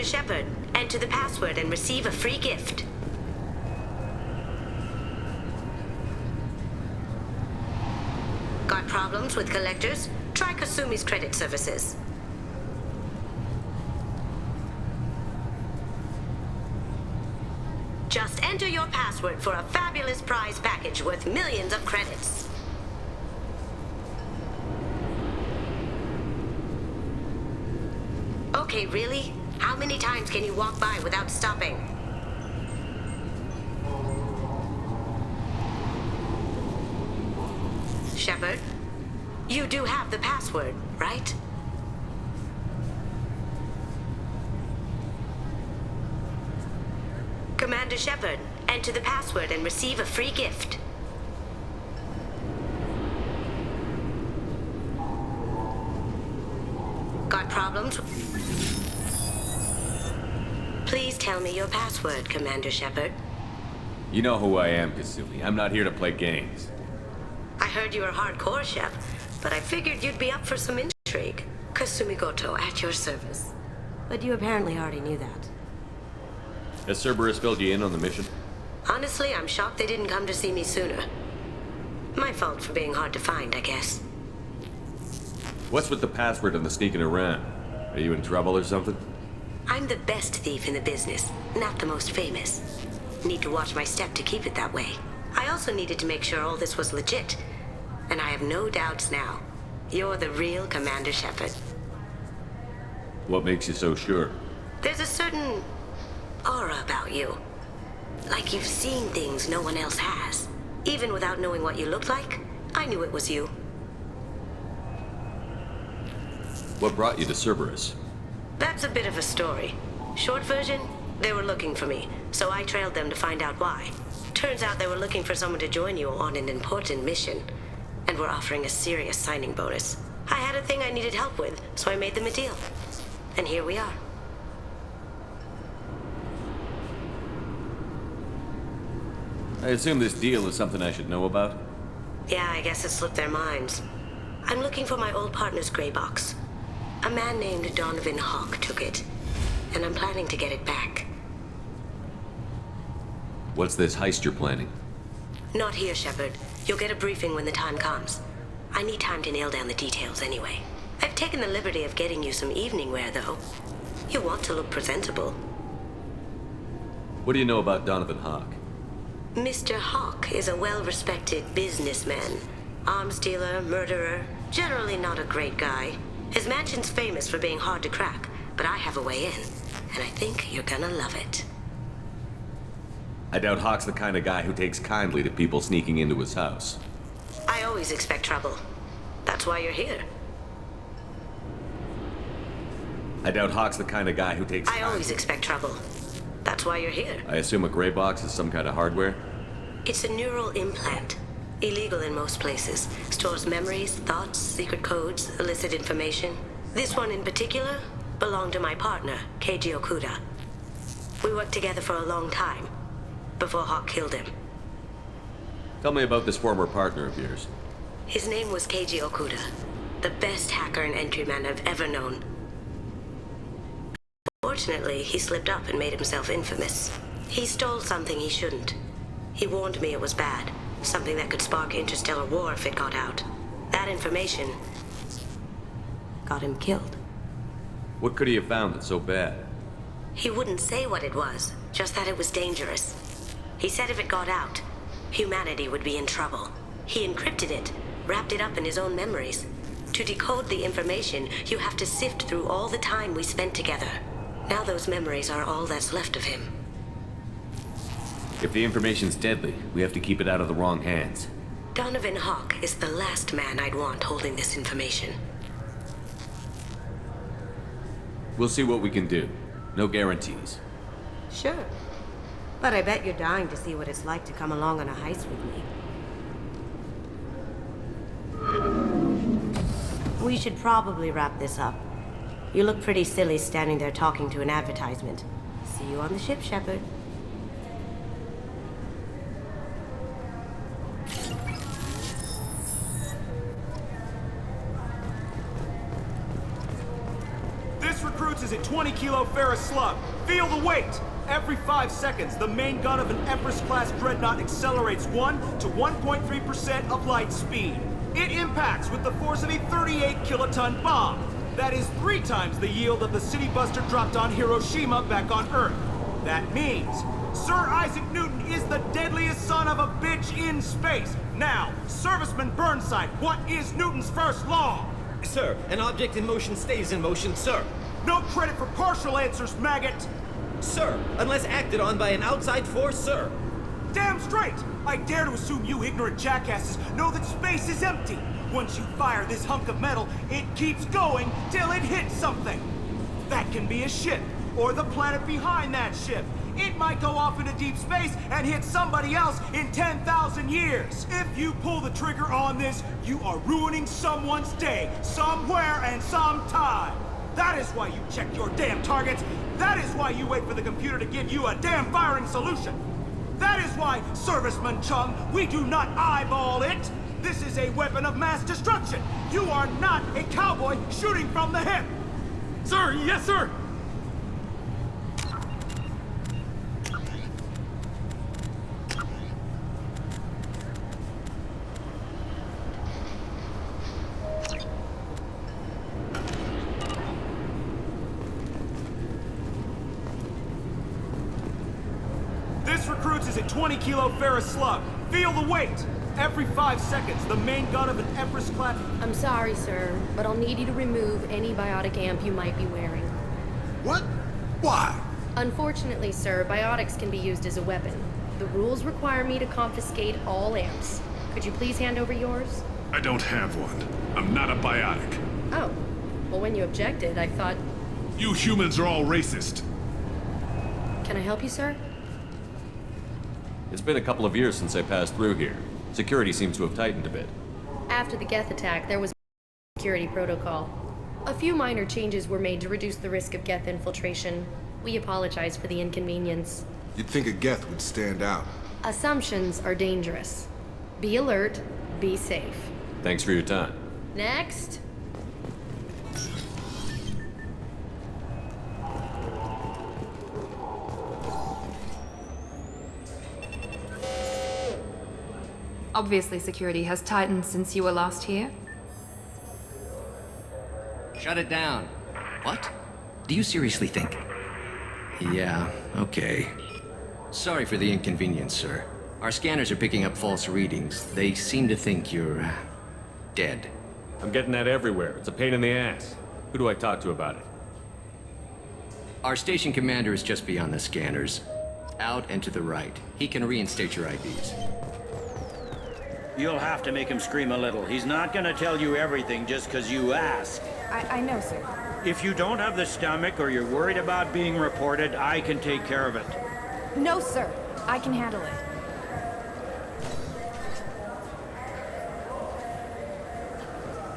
Shepard, enter the password and receive a free gift. Got problems with collectors? Try Kasumi's credit services. Just enter your password for a fabulous prize package worth millions of credits. Okay, really? How many times can you walk by without stopping? Shepard, you do have the password, right? Commander Shepard, enter the password and receive a free gift. Got problems? Please tell me your password, Commander Shepard. You know who I am, Kasumi. I'm not here to play games. I heard you were hardcore, Shep, but I figured you'd be up for some intrigue. Kasumi Goto, at your service. But you apparently already knew that. Has Cerberus filled you in on the mission? Honestly, I'm shocked they didn't come to see me sooner. My fault for being hard to find, I guess. What's with the password and the sneaking around? Are you in trouble or something? I'm the best thief in the business, not the most famous. Need to watch my step to keep it that way. I also needed to make sure all this was legit. And I have no doubts now. You're the real Commander Shepard. What makes you so sure? There's a certain aura about you. Like you've seen things no one else has. Even without knowing what you looked like, I knew it was you. What brought you to Cerberus? That's a bit of a story. Short version, they were looking for me, so I trailed them to find out why. Turns out they were looking for someone to join you on an important mission, and were offering a serious signing bonus. I had a thing I needed help with, so I made them a deal. And here we are. I assume this deal is something I should know about? Yeah, I guess it slipped their minds. I'm looking for my old partner's gray box. A man named Donovan Hawk took it, and I'm planning to get it back. What's this heist you're planning? Not here, Shepard. You'll get a briefing when the time comes. I need time to nail down the details anyway. I've taken the liberty of getting you some evening wear, though. You want to look presentable. What do you know about Donovan Hawk? Mr. Hawk is a well-respected businessman. Arms dealer, murderer, generally not a great guy. His mansion's famous for being hard to crack, but I have a way in, and I think you're gonna love it. I doubt Hawk's the kind of guy who takes kindly to people sneaking into his house. I always expect trouble. That's why you're here. I doubt Hawk's the kind of guy who takes I always expect trouble. That's why you're here. I assume a gray box is some kind of hardware? It's a neural implant. Illegal in most places. Stores memories, thoughts, secret codes, illicit information. This one in particular belonged to my partner, Keiji Okuda. We worked together for a long time, before Hawk killed him. Tell me about this former partner of yours. His name was Keiji Okuda, the best hacker and entryman I've ever known. Fortunately, he slipped up and made himself infamous. He stole something he shouldn't. He warned me it was bad, something that could spark interstellar war if it got out. That information got him killed. What could he have found that's so bad? He wouldn't say what it was, just that it was dangerous. He said if it got out, humanity would be in trouble. He encrypted it, wrapped it up in his own memories. To decode the information, you have to sift through all the time we spent together. Now those memories are all that's left of him. If the information's deadly, we have to keep it out of the wrong hands. Donovan Hawk is the last man I'd want holding this information. We'll see what we can do. No guarantees. Sure. But I bet you're dying to see what it's like to come along on a heist with me. We should probably wrap this up. You look pretty silly standing there talking to an advertisement. See you on the ship, Shepard. This recruit's recruits is a 20-kilo ferrous slug. Feel the weight! Every 5 seconds, the main gun of an Empress-class dreadnought accelerates 1 to 1.3% of light speed. It impacts with the force of a 38-kiloton bomb. That is 3 times the yield of the city buster dropped on Hiroshima back on Earth. That means Sir Isaac Newton is the deadliest son of a bitch in space. Now, Serviceman Burnside, what is Newton's first law? Sir, an object in motion stays in motion, sir. No credit for partial answers, maggot! Sir, unless acted on by an outside force, sir. Damn straight! I dare to assume you ignorant jackasses know that space is empty. Once you fire this hunk of metal, it keeps going till it hits something. That can be a ship, or the planet behind that ship. It might go off into deep space and hit somebody else in 10,000 years. If you pull the trigger on this, you are ruining someone's day, somewhere and sometime. That is why you check your damn targets. That is why you wait for the computer to give you a damn firing solution. That is why, Serviceman Chung, we do not eyeball it. This is a weapon of mass destruction. You are not a cowboy shooting from the hip. Sir, yes, sir! This recruits is a 20-kilo ferrous slug. Feel the weight! Every 5 seconds, the main gun of an Empress-class... I'm sorry, sir, but I'll need you to remove any biotic amp you might be wearing. What? Why? Unfortunately, sir, biotics can be used as a weapon. The rules require me to confiscate all amps. Could you please hand over yours? I don't have one. I'm not a biotic. Oh. Well, when you objected, I thought... You humans are all racist. Can I help you, sir? It's been a couple of years since I passed through here. Security seems to have tightened a bit. After the Geth attack, there was security protocol. A few minor changes were made to reduce the risk of Geth infiltration. We apologize for the inconvenience. You'd think a Geth would stand out. Assumptions are dangerous. Be alert, be safe. Thanks for your time. Next. Obviously, security has tightened since you were last here. Shut it down. What? Do you seriously think? Yeah, okay. Sorry for the inconvenience, sir. Our scanners are picking up false readings. They seem to think you're... dead. I'm getting that everywhere. It's a pain in the ass. Who do I talk to about it? Our station commander is just beyond the scanners. Out and to the right. He can reinstate your IDs. You'll have to make him scream a little. He's not gonna tell you everything just because you ask. I know, sir. If you don't have the stomach or you're worried about being reported, I can take care of it. No, sir. I can handle it.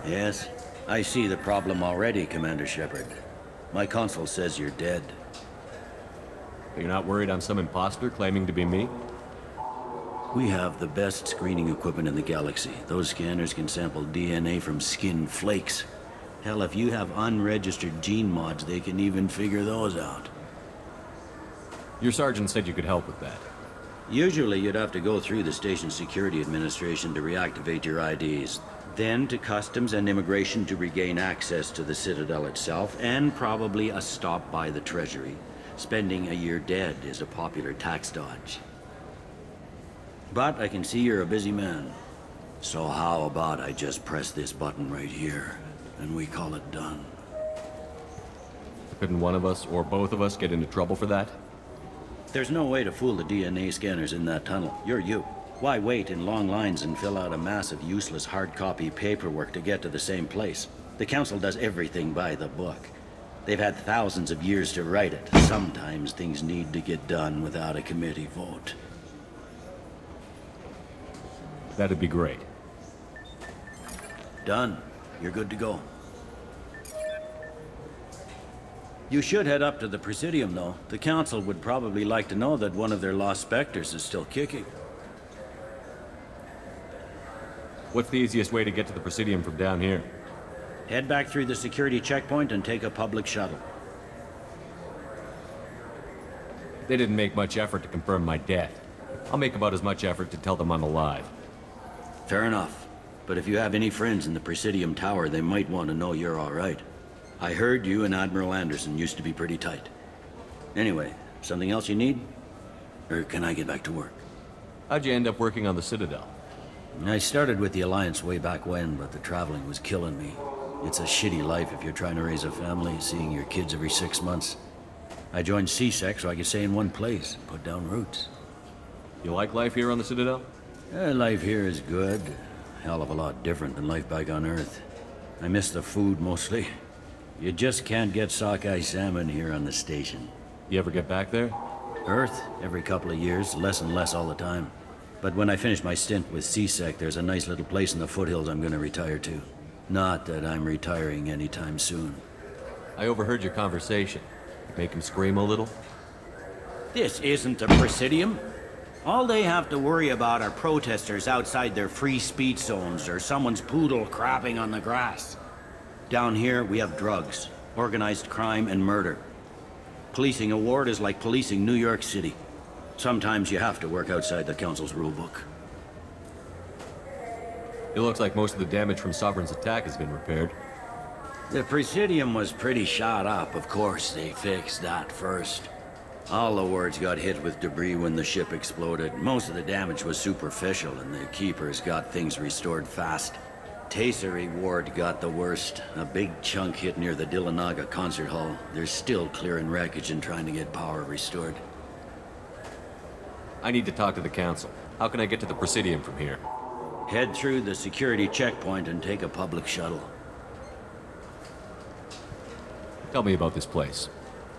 Yes, I see the problem already, Commander Shepard. My console says you're dead. You're not worried I'm some imposter claiming to be me? We have the best screening equipment in the galaxy. Those scanners can sample DNA from skin flakes. Hell, if you have unregistered gene mods, they can even figure those out. Your sergeant said you could help with that. Usually you'd have to go through the Station Security Administration to reactivate your IDs. Then to Customs and Immigration to regain access to the Citadel itself, and probably a stop by the Treasury. Spending a year dead is a popular tax dodge. But I can see you're a busy man. So how about I just press this button right here, and we call it done? Couldn't one of us, or both of us, get into trouble for that? There's no way to fool the DNA scanners in that tunnel. You're you. Why wait in long lines and fill out a massive useless hard copy paperwork to get to the same place? The Council does everything by the book. They've had thousands of years to write it. Sometimes things need to get done without a committee vote. That'd be great. Done. You're good to go. You should head up to the Presidium, though. The Council would probably like to know that one of their lost specters is still kicking. What's the easiest way to get to the Presidium from down here? Head back through the security checkpoint and take a public shuttle. They didn't make much effort to confirm my death. I'll make about as much effort to tell them I'm alive. Fair enough. But if you have any friends in the Presidium Tower, they might want to know you're all right. I heard you and Admiral Anderson used to be pretty tight. Anyway, something else you need? Or can I get back to work? How'd you end up working on the Citadel? I started with the Alliance way back when, but the traveling was killing me. It's a shitty life if you're trying to raise a family, seeing your kids every 6 months. I joined CSEC so I could stay in one place, put down roots. You like life here on the Citadel? Life here is good. Hell of a lot different than life back on Earth. I miss the food mostly. You just can't get sockeye salmon here on the station. You ever get back there? Earth, every couple of years, less and less all the time. But when I finish my stint with CSEC, there's a nice little place in the foothills I'm gonna retire to. Not that I'm retiring anytime soon. I overheard your conversation. Make him scream a little? This isn't the Presidium. All they have to worry about are protesters outside their free speech zones or someone's poodle crapping on the grass. Down here, we have drugs, organized crime, and murder. Policing a ward is like policing New York City. Sometimes you have to work outside the Council's rulebook. It looks like most of the damage from Sovereign's attack has been repaired. The Presidium was pretty shot up. Of course, they fixed that first. All the wards got hit with debris when the ship exploded. Most of the damage was superficial, and the Keepers got things restored fast. Tassery Ward got the worst. A big chunk hit near the Dillanaga concert hall. They're still clearing wreckage and trying to get power restored. I need to talk to the Council. How can I get to the Presidium from here? Head through the security checkpoint and take a public shuttle. Tell me about this place.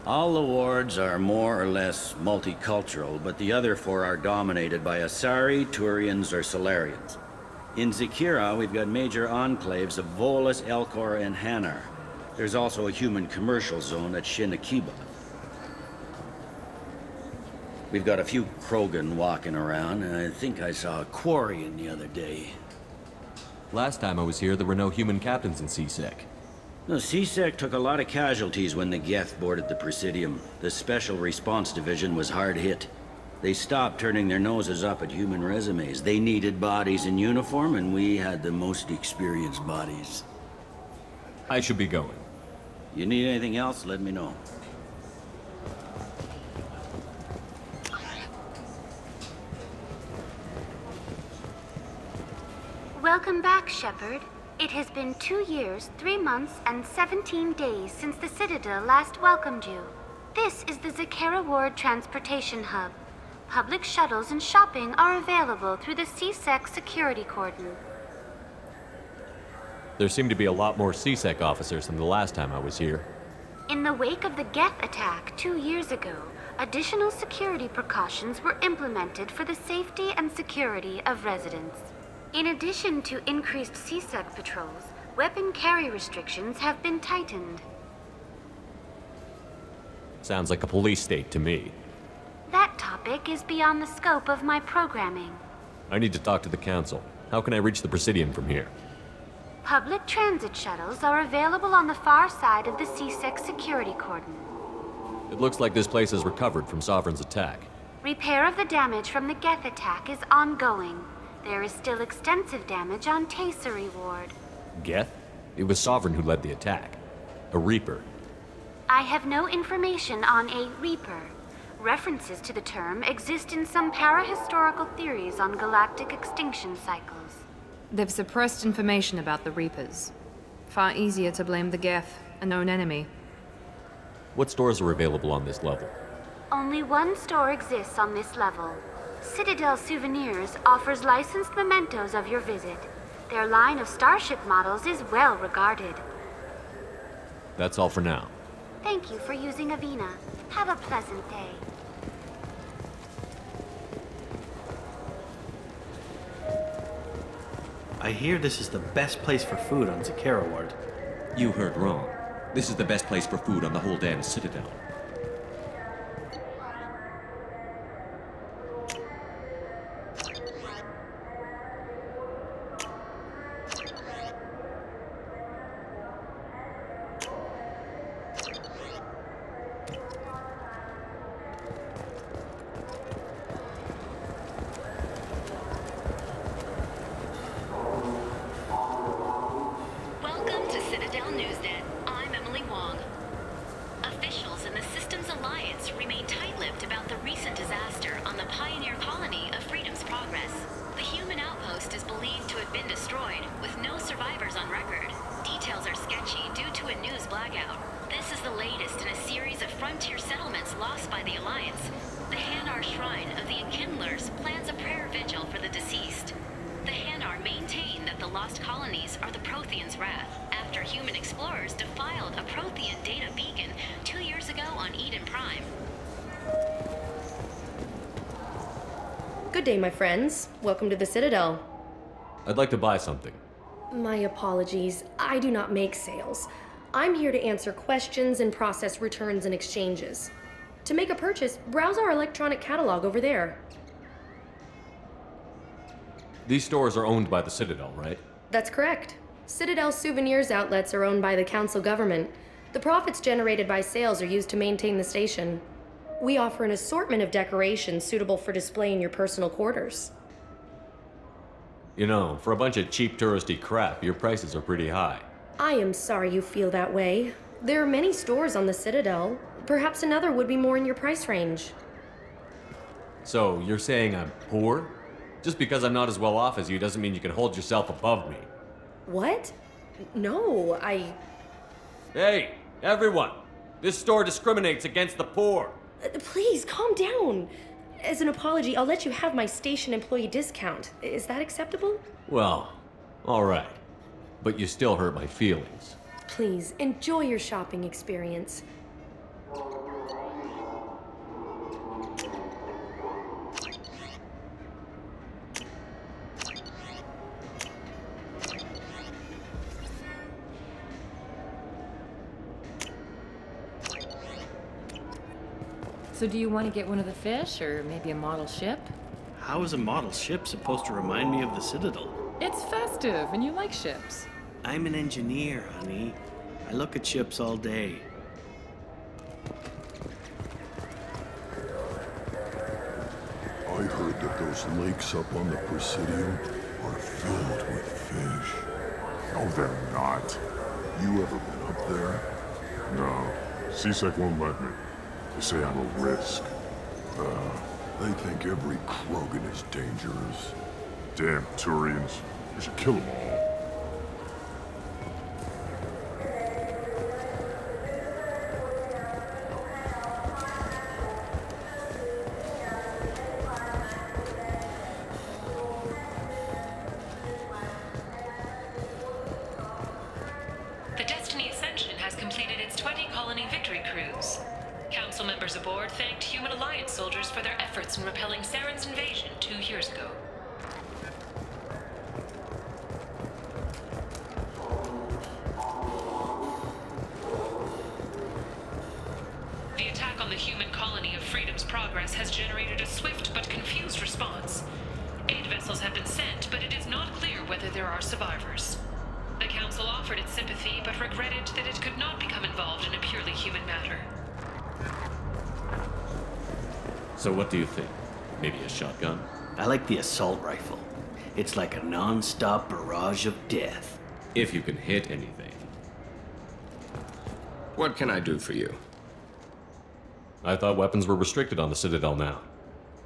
All the wards are more or less multicultural, but the other 4 are dominated by Asari, Turians, or Solarians. In Zakira, we've got major enclaves of Volus, Elcor, and Hanar. There's also a human commercial zone at Shinakiba. We've got a few Krogan walking around, and I think I saw a Quarian the other day. Last time I was here, there were no human captains in CSEC. No, CSEC took a lot of casualties when the Geth boarded the Presidium. The Special Response Division was hard hit. They stopped turning their noses up at human resumes. They needed bodies in uniform, and we had the most experienced bodies. I should be going. You need anything else, let me know. Welcome back, Shepard. It has been 2 years, 3 months, and 17 days since the Citadel last welcomed you. This is the Zakera Ward Transportation Hub. Public shuttles and shopping are available through the CSEC security cordon. There seem to be a lot more CSEC officers than the last time I was here. In the wake of the Geth attack 2 years ago, additional security precautions were implemented for the safety and security of residents. In addition to increased CSEC patrols, weapon carry restrictions have been tightened. Sounds like a police state to me. That topic is beyond the scope of my programming. I need to talk to the Council. How can I reach the Presidium from here? Public transit shuttles are available on the far side of the CSEC security cordon. It looks like this place has recovered from Sovereign's attack. Repair of the damage from the Geth attack is ongoing. There is still extensive damage on Tassery Ward. Geth? It was Sovereign who led the attack. A Reaper. I have no information on a Reaper. References to the term exist in some parahistorical theories on galactic extinction cycles. They've suppressed information about the Reapers. Far easier to blame the Geth, a known enemy. What stores are available on this level? Only one store exists on this level. Citadel Souvenirs offers licensed mementos of your visit. Their line of starship models is well regarded. That's all for now. Thank you for using Avina. Have a pleasant day. I hear this is the best place for food on Zakera Ward. You heard wrong. This is the best place for food on the whole damn Citadel. shrine of the Enkindlers plans a prayer vigil for the deceased. The Hanar maintain that the lost colonies are the Protheans' wrath after human explorers defiled a Prothean data beacon 2 years ago on Eden Prime. Good day, my friends. Welcome to the Citadel. I'd like to buy something. My apologies. I do not make sales. I'm here to answer questions and process returns and exchanges. To make a purchase, browse our electronic catalog over there. These stores are owned by the Citadel, right? That's correct. Citadel souvenirs outlets are owned by the council government. The profits generated by sales are used to maintain the station. We offer an assortment of decorations suitable for display in your personal quarters. You know, for a bunch of cheap touristy crap, your prices are pretty high. I am sorry you feel that way. There are many stores on the Citadel. Perhaps another would be more in your price range. So, you're saying I'm poor? Just because I'm not as well off as you doesn't mean you can hold yourself above me. What? No, Hey, everyone! This store discriminates against the poor! Please, calm down. As an apology, I'll let you have my station employee discount. Is that acceptable? Well, alright. But you still hurt my feelings. Please, enjoy your shopping experience. So do you want to get one of the fish, or maybe a model ship? How is a model ship supposed to remind me of the Citadel? It's festive, and you like ships. I'm an engineer, honey. I look at ships all day. I heard that those lakes up on the Presidium are filled with fish. No, they're not. You ever been up there? No. CSEC won't let me. They say I'm a risk. They think every Krogan is dangerous. Damn Turians. We should kill them all. The Destiny Ascension has completed its 20-colony victory cruise. Council members aboard thanked Human Alliance soldiers for their efforts in repelling Saren's invasion 2 years ago. The attack on the human colony of Freedom's Progress has generated a swift but confused response. Aid vessels have been sent, but it is not clear whether there are survivors. The Council offered its sympathy, but regretted that it could not become involved in a purely human matter. So what do you think? Maybe a shotgun? I like the assault rifle. It's like a non-stop barrage of death. If you can hit anything. What can I do for you? I thought weapons were restricted on the Citadel now.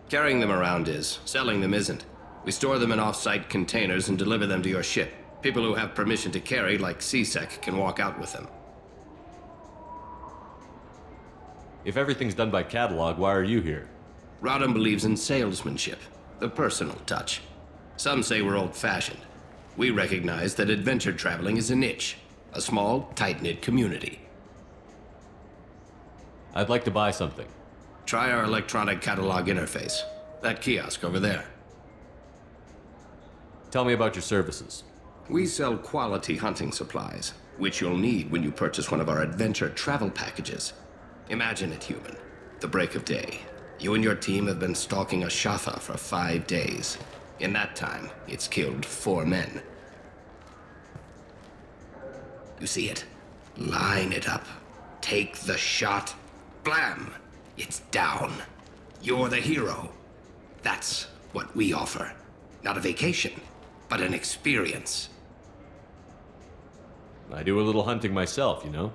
Carrying them around is. Selling them isn't. We store them in off-site containers and deliver them to your ship. People who have permission to carry, like CSEC, can walk out with them. If everything's done by catalog, why are you here? Rodham believes in salesmanship, the personal touch. Some say we're old-fashioned. We recognize that adventure traveling is a niche, a small, tight-knit community. I'd like to buy something. Try our electronic catalog interface. That kiosk over there. Tell me about your services. We sell quality hunting supplies, which you'll need when you purchase one of our adventure travel packages. Imagine it, human. The break of day. You and your team have been stalking a Shatha for 5 days. In that time, it's killed 4 men. You see it? Line it up. Take the shot. Blam! It's down. You're the hero. That's what we offer. Not a vacation, but an experience. I do a little hunting myself, you know?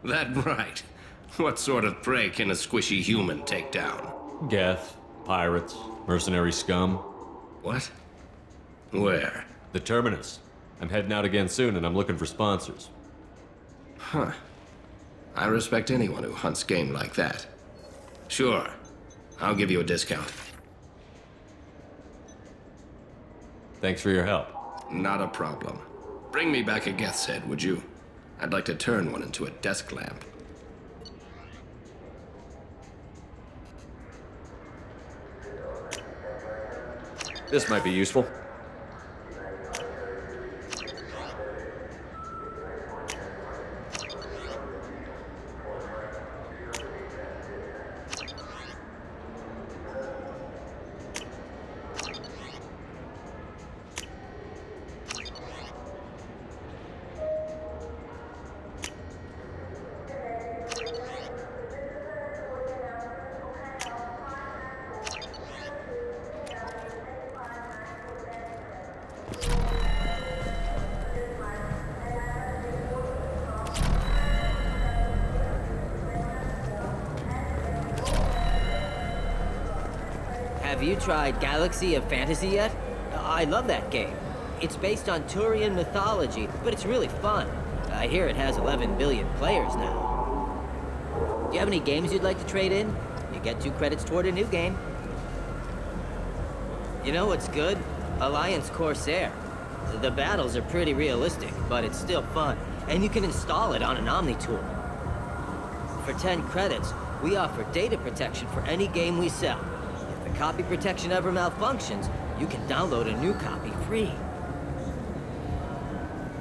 That right. What sort of prey can a squishy human take down? Geth, pirates, mercenary scum. What? Where? The Terminus. I'm heading out again soon and I'm looking for sponsors. Huh. I respect anyone who hunts game like that. Sure. I'll give you a discount. Thanks for your help. Not a problem. Bring me back a Geth's head, would you? I'd like to turn one into a desk lamp. This might be useful. Have you tried Galaxy of Fantasy yet? I love that game. It's based on Turian mythology, but it's really fun. I hear it has 11 billion players now. Do you have any games you'd like to trade in? You get 2 credits toward a new game. You know what's good? Alliance Corsair. The battles are pretty realistic, but it's still fun, and you can install it on an Omni tool. For 10 credits, we offer data protection for any game we sell. If the copy protection ever malfunctions, you can download a new copy free.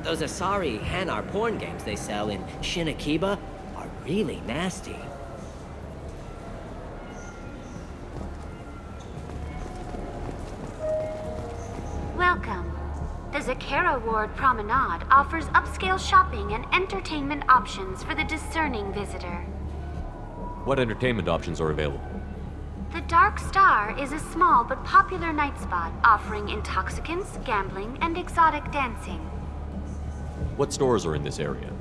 Those Asari Hanar porn games they sell in Shinakiba are really nasty. Welcome. The Zakera Ward Promenade offers upscale shopping and entertainment options for the discerning visitor. What entertainment options are available? The Dark Star is a small but popular night spot offering intoxicants, gambling, and exotic dancing. What stores are in this area?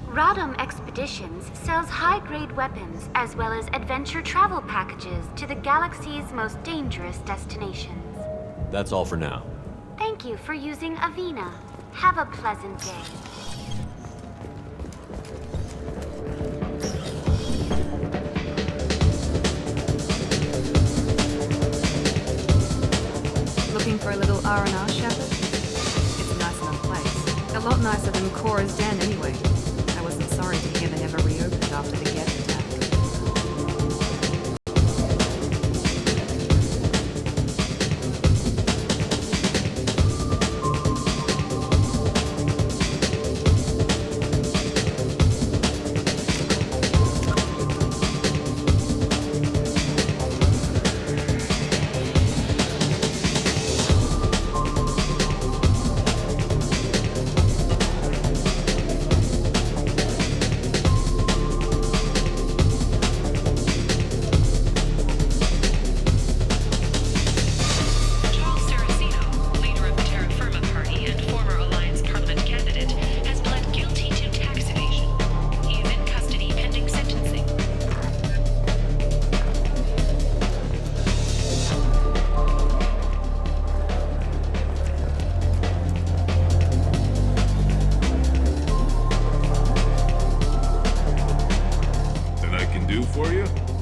Rodham Expeditions sells high-grade weapons as well as adventure travel packages to the galaxy's most dangerous destinations. That's all for now. Thank you for using Avena. Have a pleasant day. Looking for a little R&R, Shepard? It's a nice enough place. A lot nicer than Cora's den, anyway. I wasn't sorry to hear they never reopened after the Geth attack.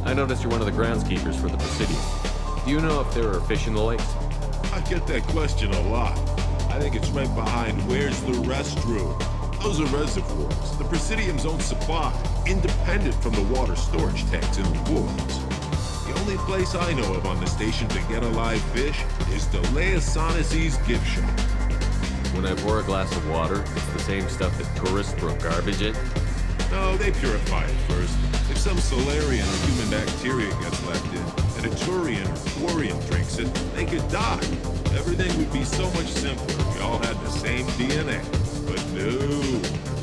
I noticed you're one of the groundskeepers for the Presidium. Do you know if there are fish in the lakes? I get that question a lot. I think it's right behind where's the restroom. Those are reservoirs, the Presidium's own supply, independent from the water storage tanks in the woods. The only place I know of on the station to get a live fish is Delea Sonesi's gift shop. When I pour a glass of water, it's the same stuff that tourists throw garbage in? No, they purify it first. If some Solarian or human bacteria gets left in, and a Turian or Quarian drinks it, they could die. Everything would be so much simpler if we all had the same DNA. But no,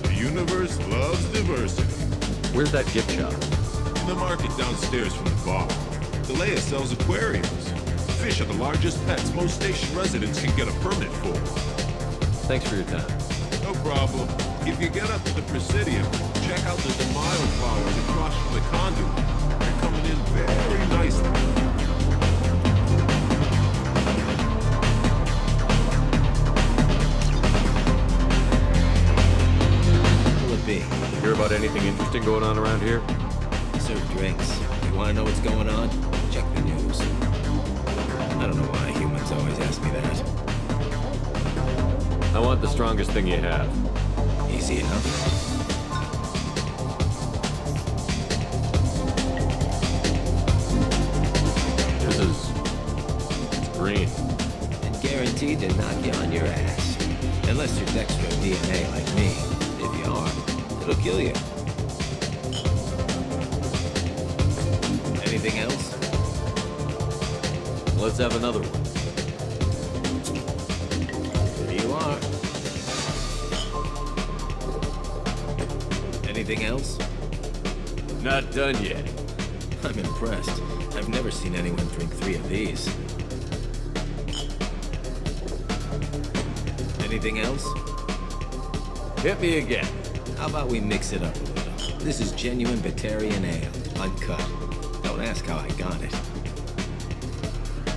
the universe loves diversity. Where's that gift shop? In the market downstairs from the bar. Delea sells aquariums. Fish are the largest pets most station residents can get a permit for. Thanks for your time. No problem. If you get up to the Presidium, check out the Demile flowers across from the conduit. They're coming in very nicely. Who will it be? Hear about anything interesting going on around here? Serve drinks. You want to know what's going on? Check the news. the strongest thing you have. Easy enough. It's green. And guaranteed to knock you on your ass. Unless you're dextro DNA like me. If you are, it'll kill you. Anything else? Let's have another one. Here you are. Anything else? Not done yet. I'm impressed. I've never seen anyone drink 3 of these. Anything else? Hit me again. How about we mix it up a little? This is genuine Batarian ale, uncut. Don't ask how I got it.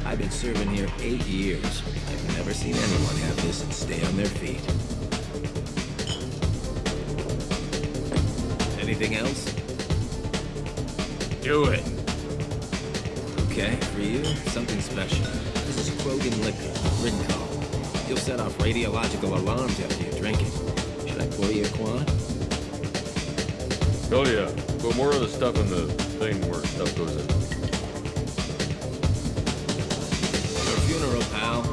I've been serving here 8 years. I've never seen anyone have this and stay on their feet. Anything else? Do it. Okay, for you, something special. This is Krogan liquor, Rinco. You'll set off radiological alarms after you drink it. Should I pour you a quad? Oh yeah, put more of the stuff in the thing where stuff goes in. Your funeral, pal.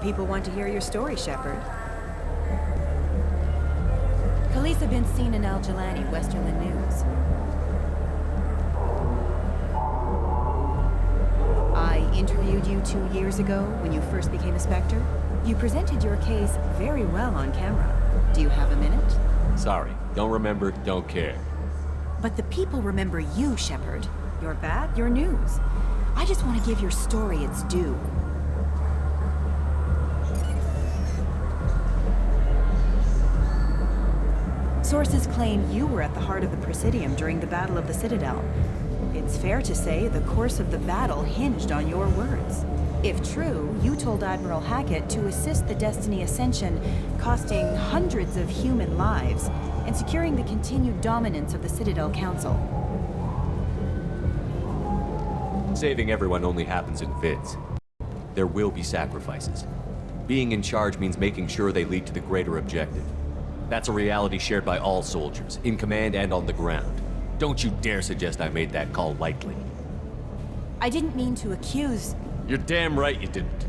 People want to hear your story, Shepard. Khaleesa been seen in Al Jelani, Westerland News. I interviewed you 2 years ago when you first became a Spectre. You presented your case very well on camera. Do you have a minute? Sorry, don't remember, don't care. But the people remember you, Shepard. Your bat, your news. I just want to give your story its due. Sources claim you were at the heart of the Presidium during the Battle of the Citadel. It's fair to say the course of the battle hinged on your words. If true, you told Admiral Hackett to assist the Destiny Ascension, costing hundreds of human lives, and securing the continued dominance of the Citadel Council. Saving everyone only happens in fits. There will be sacrifices. Being in charge means making sure they lead to the greater objective. That's a reality shared by all soldiers, in command and on the ground. Don't you dare suggest I made that call lightly. I didn't mean to accuse... You're damn right you didn't.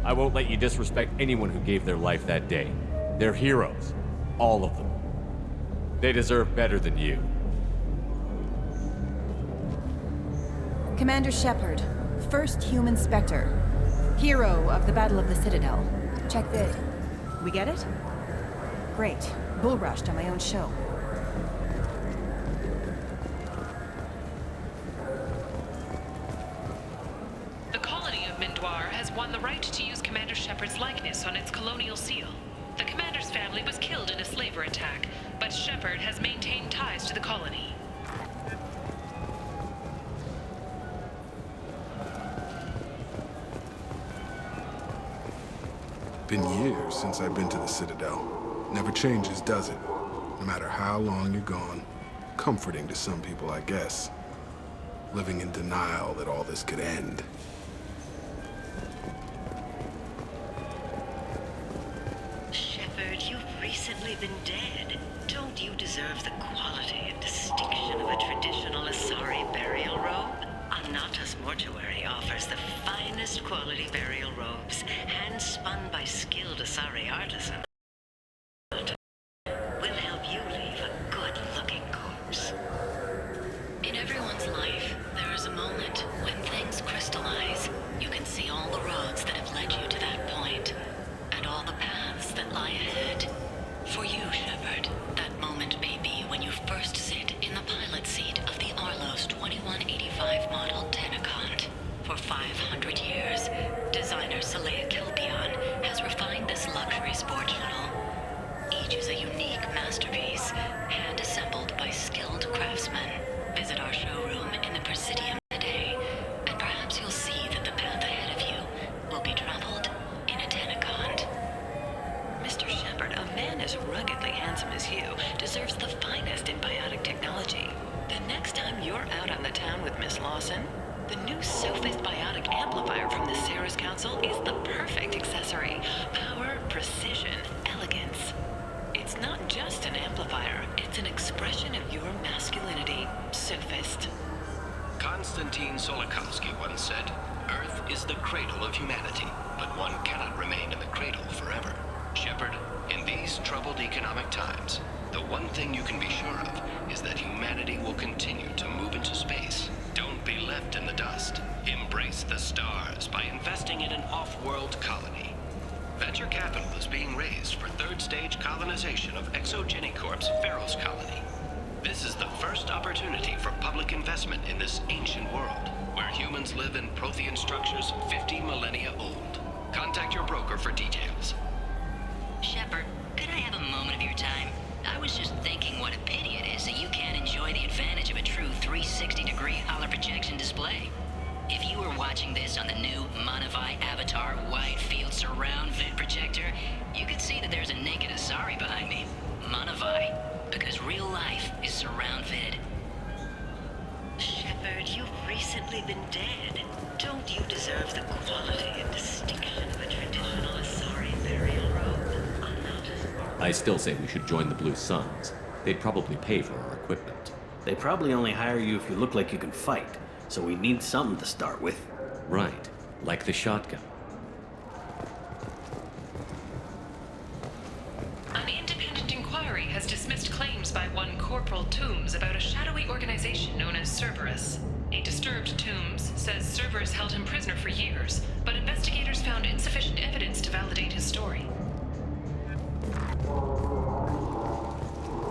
I won't let you disrespect anyone who gave their life that day. They're heroes. All of them. They deserve better than you. Commander Shepard, first human Spectre. Hero of the Battle of the Citadel. Check vid. We get it? Great. Bull rushed on my own show. The colony of Mindoir has won the right to use Commander Shepard's likeness on its colonial seal. The commander's family was killed in a slaver attack, but Shepard has maintained ties to the colony. Been years since I've been to the Citadel. Never changes, does it? No matter how long you're gone. Comforting to some people, I guess. Living in denial that all this could end. Shepard, you've recently been dead. Don't you deserve the quality and distinction of a traditional Asari burial robe? Anatas Mortuary offers the finest quality burial robes, hand-spun by skilled Asari artisans. Will help you leave a good-looking corpse. In everyone's life, there is a moment when things crystallize. You can see all the roads that have led you to that point, and all the paths that lie ahead. For you, Shepard, that moment may be when you first sit in the pilot seat of the Arlos 2185 model Tenacont. For 500 years, designer Saleha Kilpion has refined this luxury sport shuttle. Each is a unique masterpiece, hand-assembled by skilled craftsmen. Visit our showroom in the Presidium today, and perhaps you'll see that the path ahead of you will be traveled in a Tenacont. Mr. Shepard, a man as ruggedly handsome as you deserves the finest in biotic technology. The next time you're out on the town with Miss Lawson, the new Sophist biotic amplifier from the Ceres Council is the perfect accessory. Power, precision, elegance. It's not just an amplifier, it's an expression of your masculinity, Sophist. Konstantin Solokowski once said, "Earth is the cradle of humanity, but one cannot remain in the cradle forever." Shepard, in these troubled economic times, the one thing you can be sure of is that humanity will continue to move into space. Don't be left in the dust. Embrace the stars by investing in an off-world colony. Venture capital is being raised for third-stage colonization of Exogeny Corp's Pharos colony. This is the first opportunity for public investment in this ancient world, where humans live in Prothean structures 50 millennia old. Contact your broker for details. Shepard, could I have a moment of your time? I was just thinking what a pity it is that you can't enjoy the advantage of a true 360-degree holo projection display. If you were watching this on the new Monavai Avatar Wide Field Surround Vid projector, you could see that there's a naked Asari behind me. Monavai, because real life is surround vid. Shepard, you've recently been dead. Don't you deserve the quality and distinction of a traditional Asari burial robe? I still say we should join the Blue Suns. They'd probably pay for our equipment. They probably only hire you if you look like you can fight, so we need something to start with. Right, like the shotgun. An independent inquiry has dismissed claims by one Corporal Toombs about a shadowy organization known as Cerberus. A disturbed Toombs says Cerberus held him prisoner for years, but investigators found insufficient evidence to validate his story.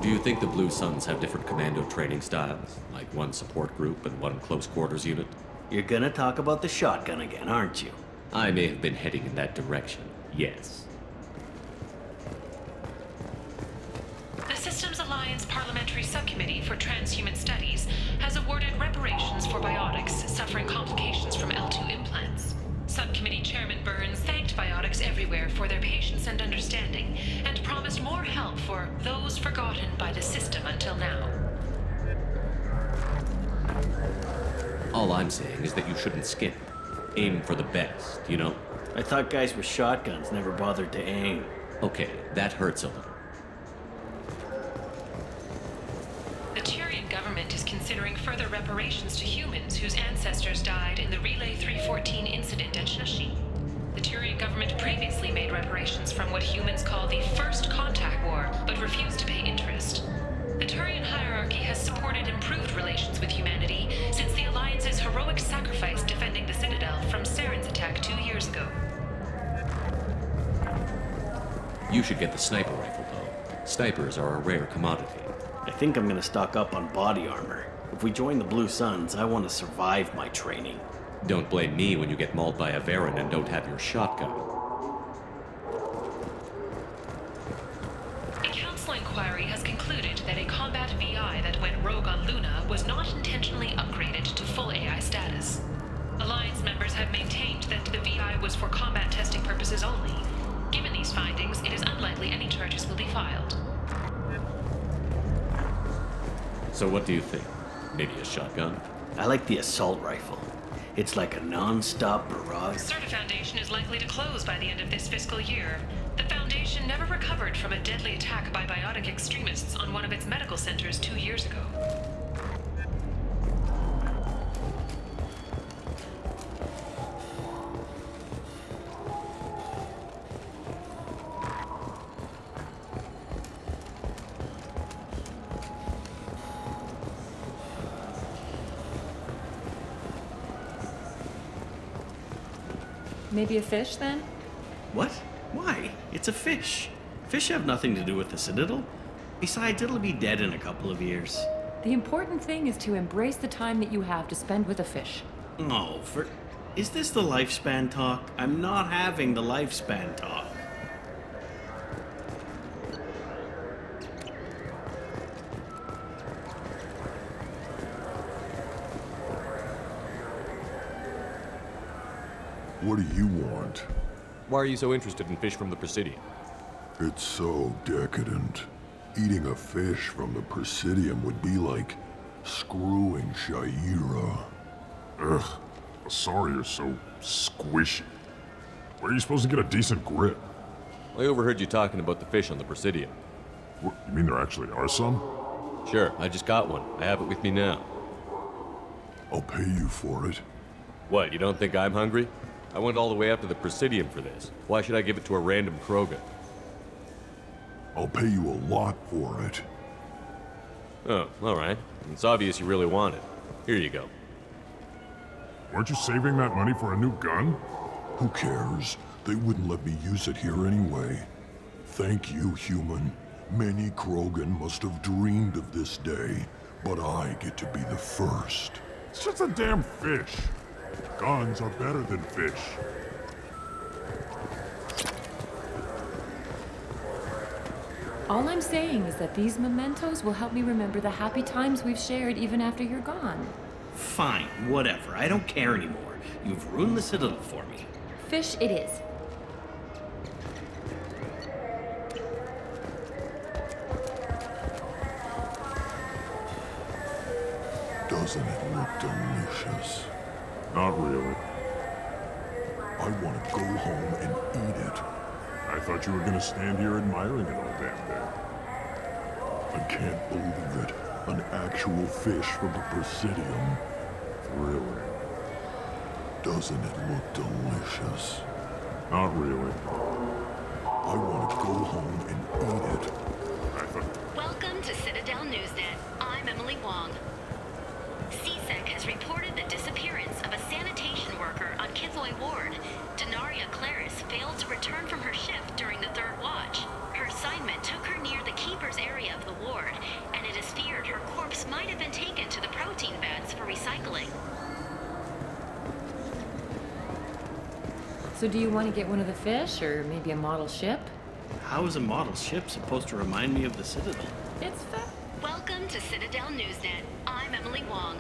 Do you think the Blue Suns have different commando training styles? Like one support group and one close quarters unit? You're gonna talk about the shotgun again, aren't you? I may have been heading in that direction, yes. The Systems Alliance Parliamentary Subcommittee for Transhuman Studies has awarded reparations for biotics suffering complications from L2 implants. Subcommittee Chairman Burns thanked biotics everywhere for their patience and understanding, and promised more help for those forgotten by the system until now. All I'm saying is that you shouldn't skip. Aim for the best, you know? I thought guys with shotguns never bothered to aim. Okay, that hurts a little. The Tyrian government is considering further reparations to humans whose ancestors died in the Relay 314 incident at Shashi. The Tyrian government previously made reparations from what humans call the First Contact War, but refused to pay interest. The Turian hierarchy has supported improved relations with humanity since the Alliance's heroic sacrifice defending the Citadel from Saren's attack 2 years ago. You should get the sniper rifle, though. Snipers are a rare commodity. I think I'm gonna stock up on body armor. If we join the Blue Suns, I want to survive my training. Don't blame me when you get mauled by a Varen and don't have your shotgun. A council inquiry has concluded that a combat VI that went rogue on Luna was not intentionally upgraded to full AI status. Alliance members have maintained that the VI was for combat testing purposes only. Given these findings, it is unlikely any charges will be filed. So what do you think? Maybe a shotgun? I like the assault rifle. It's like a non-stop barrage. Certa Foundation is likely to close by the end of this fiscal year. The Foundation never recovered from a deadly attack by biotic extremists on one of its medical centers 2 years ago. Maybe a fish, then? What? Why? It's a fish. Fish have nothing to do with the Citadel. Besides, it'll be dead in a couple of years. The important thing is to embrace the time that you have to spend with a fish. Oh, is this the lifespan talk? I'm not having the lifespan talk. What do you want? Why are you so interested in fish from the Presidium? It's so decadent. Eating a fish from the Presidium would be like screwing Shaira. Ugh, sorry you're so squishy. Where are you supposed to get a decent grip? I overheard you talking about the fish on the Presidium. What, you mean there actually are some? Sure, I just got one. I have it with me now. I'll pay you for it. What, you don't think I'm hungry? I went all the way up to the Presidium for this. Why should I give it to a random Krogan? I'll pay you a lot for it. Oh, alright. It's obvious you really want it. Here you go. Weren't you saving that money for a new gun? Who cares? They wouldn't let me use it here anyway. Thank you, human. Many Krogan must have dreamed of this day, but I get to be the first. It's just a damn fish. Guns are better than fish. All I'm saying is that these mementos will help me remember the happy times we've shared even after you're gone. Fine, whatever. I don't care anymore. You've ruined the Citadel for me. Fish it is. Doesn't it look delicious? Not really. I want to go home and eat it. I thought you were gonna stand here admiring it all damn day. I can't believe it. An actual fish from the Presidium. Really? Doesn't it look delicious? Not really. I want to go home and eat it. Welcome to Citadel Newsnet. I'm Emily Wong. CSEC has reported the disappearance of a sanitation worker on Kithoy Ward. Denaria Claris failed to return from her shift during the third watch. Her assignment took her near the Keeper's area of the ward, and it is feared her corpse might have been taken to the protein vats for recycling. So do you want to get one of the fish, or maybe a model ship? How is a model ship supposed to remind me of the Citadel? It's Welcome to Citadel Newsnet. I'm Emily Wong.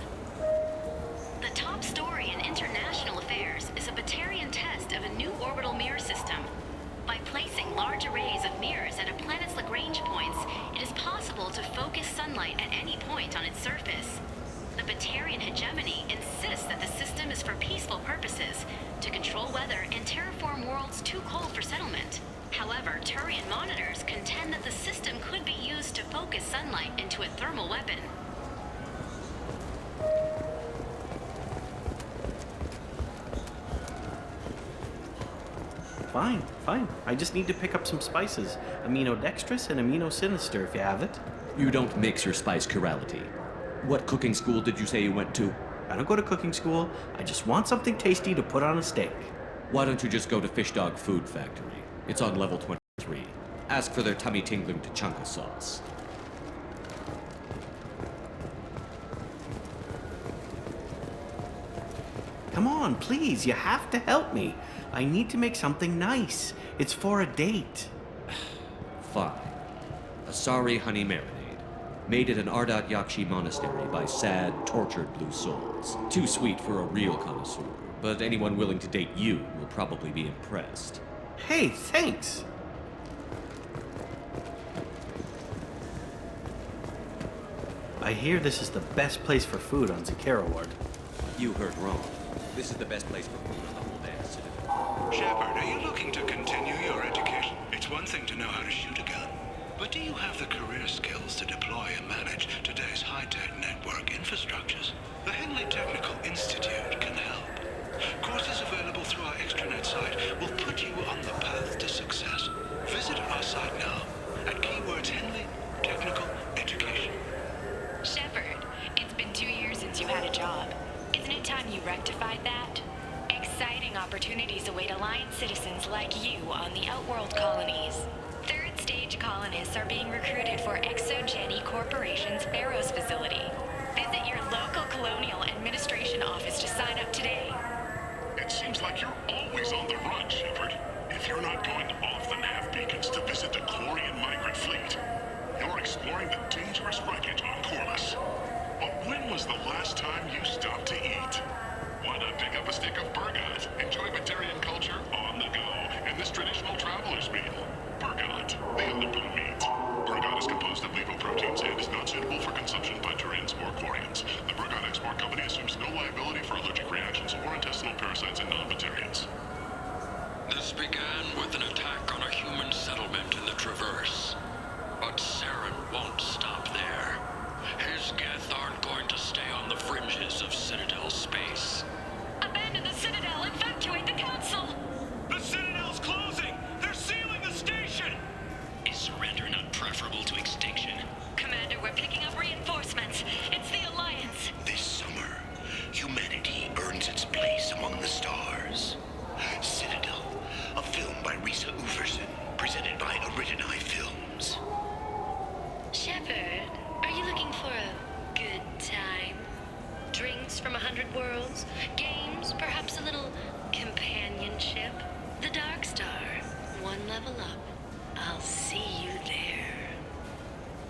The top story in international affairs is a Batarian test of a new orbital mirror system. By placing large arrays of mirrors at a planet's Lagrange points, it is possible to focus sunlight at any point on its surface. The Batarian hegemony insists that the system is for peaceful purposes, to control weather and terraform worlds too cold for settlement. However, Turian monitors contend that the system could be used to focus sunlight into a thermal weapon. Fine. I just need to pick up some spices. Aminodextrous and aminosinister if you have it. You don't mix your spice chirality. What cooking school did you say you went to? I don't go to cooking school. I just want something tasty to put on a steak. Why don't you just go to Fish Dog Food Factory? It's on level 23. Ask for their tummy-tingling Tachanka sauce. Come on, please, you have to help me. I need to make something nice. It's for a date. Fine. Asari honey marinade. Made at an Ardat Yakshi monastery by sad, tortured blue souls. Too sweet for a real connoisseur, but anyone willing to date you will probably be impressed. Hey, thanks. I hear this is the best place for food on Zakera Ward. You heard wrong. This is the best place for food on the whole damn Citadel. Shepard, are you looking to continue your education? It's one thing to know how to shoot a gun, but do you have the career skills to deploy and manage today's high-tech network infrastructures? The Henley Technical Institute can help. Courses available through our extranet site will put you on the path to success. Visit our site now at keywords Henley Technical Education. Shepard, it's been 2 years since you had a job. Isn't it time you rectified that? Exciting exciting opportunities await Alliance citizens like you on the Outworld colonies. Third stage colonists are being recruited for ExoGeni Corporation's Barrows facility. Visit your local colonial administration office to sign up today. It seems like you're always on the run, Shepard. If you're not going off the nav beacons to visit the Corian migrant fleet, you're exploring the dangerous wreckage on Corliss. But when was the last time you stopped to eat? Why not pick up a stick of Burgot? Enjoy Batarian culture on the go in this traditional traveler's meal. Burgot, the Olympian meat. Burgot is composed of lipoproteins and is not suitable for consumption by Turians or Quarians. The Burgot Export Company assumes no liability for allergic reactions or intestinal parasites in non-Batarians. This began with an attack on a human settlement in the Traverse. But Saren won't stop there. His Geth aren't going to stay on the fringes of Citadel space. Abandon the Citadel! Evacuate the Council! The Citadel's closing! They're sealing the station! Is surrender not preferable to extinction? Commander, we're picking up reinforcements. It's the Alliance. This summer, humanity earns its place among the stars. Citadel, a film by Risa Uverson, presented by Originai Films. Shepard, are you looking for a good time? Drinks from 100 worlds? Games? Perhaps a little companionship? The Dark Star. One level up. I'll see you there.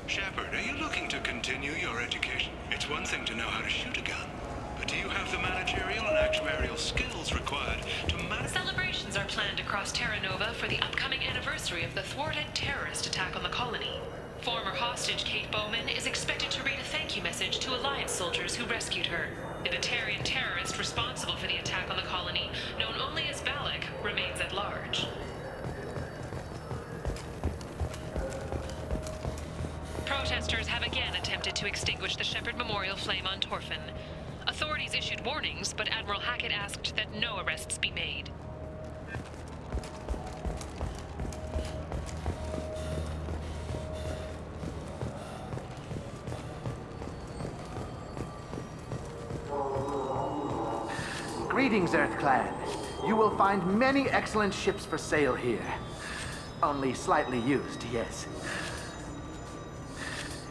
Shepard, are you looking to continue your education? It's one thing to know how to shoot a gun, but do you have the managerial and actuarial skills required to manage? Celebrations are planned across Terra Nova for the upcoming anniversary of the thwarted terrorist attack on the colony. Former hostage Kate Bowman is expected to read a thank you message to Alliance soldiers who rescued her. The Batarian terrorist responsible for the attack on the colony, known only as Balak, remains at large. Protesters have again attempted to extinguish the Shepard Memorial flame on Torfin. Authorities issued warnings, but Admiral Hackett asked that no arrests be made. Greetings, EarthClan. You will find many excellent ships for sale here. Only slightly used, yes.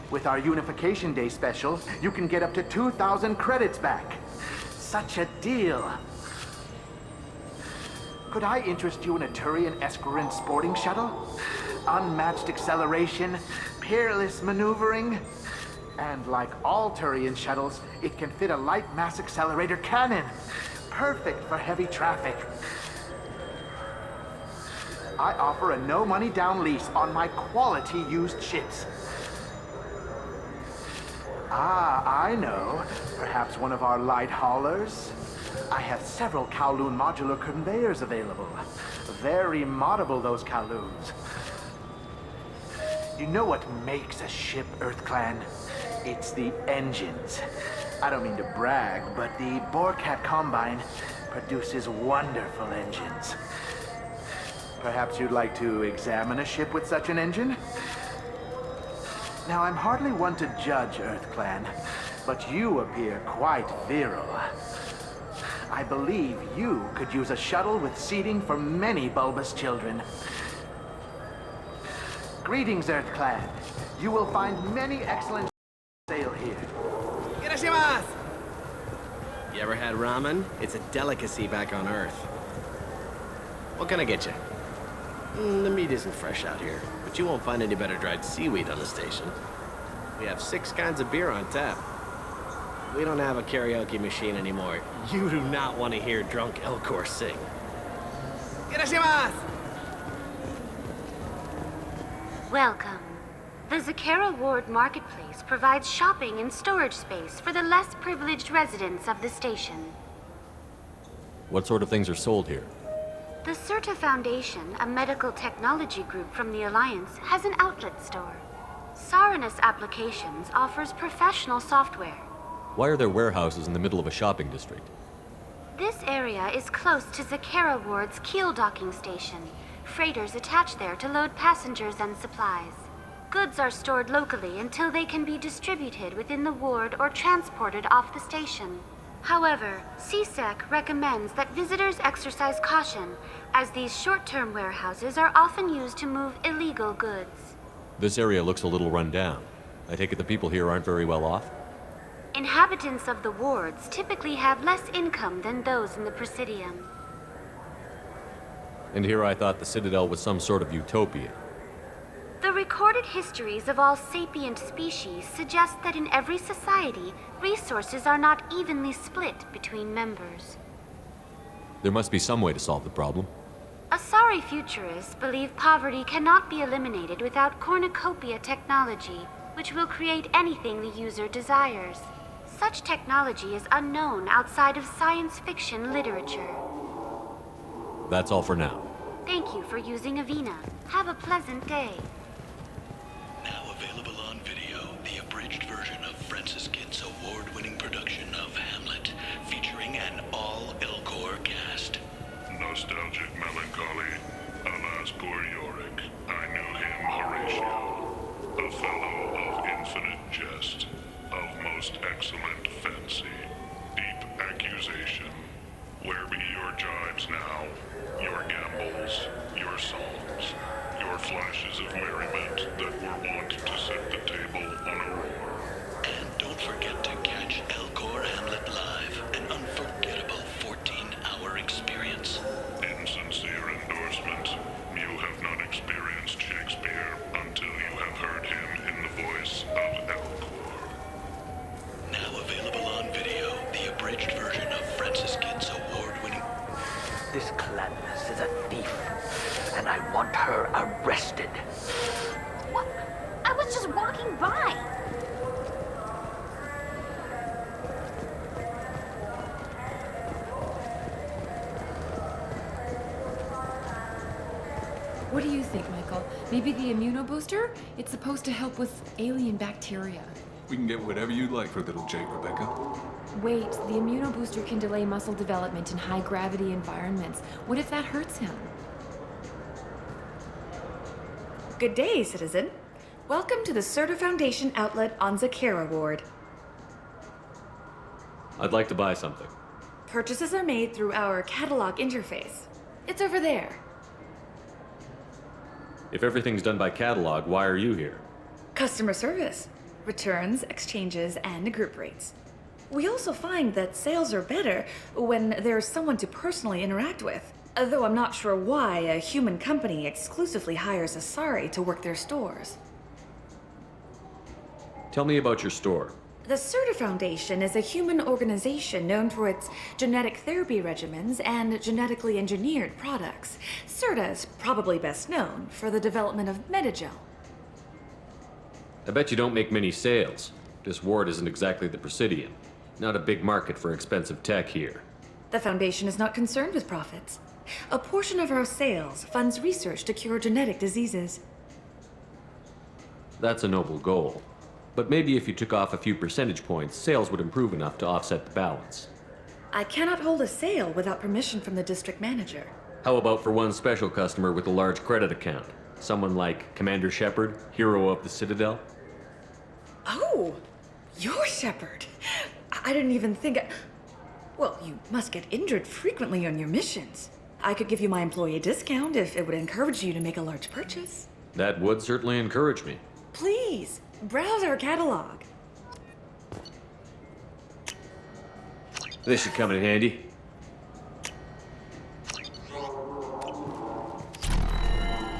With our Unification Day special, you can get up to 2,000 credits back. Such a deal. Could I interest you in a Turian Esquirine sporting shuttle? Unmatched acceleration, peerless maneuvering, and like all Turian shuttles, it can fit a light mass accelerator cannon. Perfect for heavy traffic. I offer a no-money down lease on my quality used ships. Ah, I know. Perhaps one of our light haulers? I have several Kowloon modular conveyors available. Very moddable, those Kowloons. You know what makes a ship, EarthClan? It's the engines. I don't mean to brag, but the Borcat Combine produces wonderful engines. Perhaps you'd like to examine a ship with such an engine? Now, I'm hardly one to judge, EarthClan, but you appear quite virile. I believe you could use a shuttle with seating for many bulbous children. Greetings, EarthClan. You will find many excellent sale here. Irashimasu! You ever had ramen? It's a delicacy back on Earth. What can I get you? The meat isn't fresh out here, but you won't find any better dried seaweed on the station. We have 6 kinds of beer on tap. We don't have a karaoke machine anymore. You do not want to hear drunk Elcor sing. Irashimasu! Welcome. The Zakera Ward Marketplace provides shopping and storage space for the less privileged residents of the station. What sort of things are sold here? The Certa Foundation, a medical technology group from the Alliance, has an outlet store. Saranus Applications offers professional software. Why are there warehouses in the middle of a shopping district? This area is close to Zakera Ward's keel docking station. Freighters attach there to load passengers and supplies. Goods are stored locally until they can be distributed within the ward or transported off the station. However, CSEC recommends that visitors exercise caution, as these short-term warehouses are often used to move illegal goods. This area looks a little run down. I take it the people here aren't very well off? Inhabitants of the wards typically have less income than those in the Presidium. And here I thought the Citadel was some sort of utopia. The recorded histories of all sapient species suggest that in every society, resources are not evenly split between members. There must be some way to solve the problem. Asari futurists believe poverty cannot be eliminated without cornucopia technology, which will create anything the user desires. Such technology is unknown outside of science fiction literature. That's all for now. Thank you for using Avena. Have a pleasant day. Now available on video, the abridged version of Francis Kidd's award-winning production of Hamlet, featuring an all-Elcor cast. Nostalgic melancholy, alas poor Yorick. I knew him, Horatio, a fellow of infinite jest, of most excellent fancy, deep accusation. Where be your jibes now, your gambols, your songs, your flashes of merriment that were wont to set the table on a roar? And don't forget to catch Elcor Hamlet live, an unforgettable 14-hour experience. Insincere endorsement. You have not experienced Shakespeare until you have heard him in the voice of Elcor. Now available on video, the abridged version of Francis Kidd's award-winning... This Gladness is a thief, and I want her arrested. What? I was just walking by. What do you think, Michael? Maybe the immunobooster? It's supposed to help with alien bacteria. We can get whatever you'd like for little Jake, Rebecca. Wait, the immunobooster can delay muscle development in high-gravity environments. What if that hurts him? Good day, citizen. Welcome to the Certa Foundation outlet on Zakera Ward. I'd like to buy something. Purchases are made through our catalog interface. It's over there. If everything's done by catalog, why are you here? Customer service. Returns, exchanges, and group rates. We also find that sales are better when there's someone to personally interact with. Though I'm not sure why a human company exclusively hires Asari to work their stores. Tell me about your store. The Certa Foundation is a human organization known for its genetic therapy regimens and genetically engineered products. Certa is probably best known for the development of Metagel. I bet you don't make many sales. This ward isn't exactly the Presidium. Not a big market for expensive tech here. The Foundation is not concerned with profits. A portion of our sales funds research to cure genetic diseases. That's a noble goal. But maybe if you took off a few percentage points, sales would improve enough to offset the balance. I cannot hold a sale without permission from the district manager. How about for one special customer with a large credit account? Someone like Commander Shepard, hero of the Citadel? Oh, you're Shepard. I didn't even think... Well, you must get injured frequently on your missions. I could give you my employee discount if it would encourage you to make a large purchase. That would certainly encourage me. Please, browse our catalog. This should come in handy.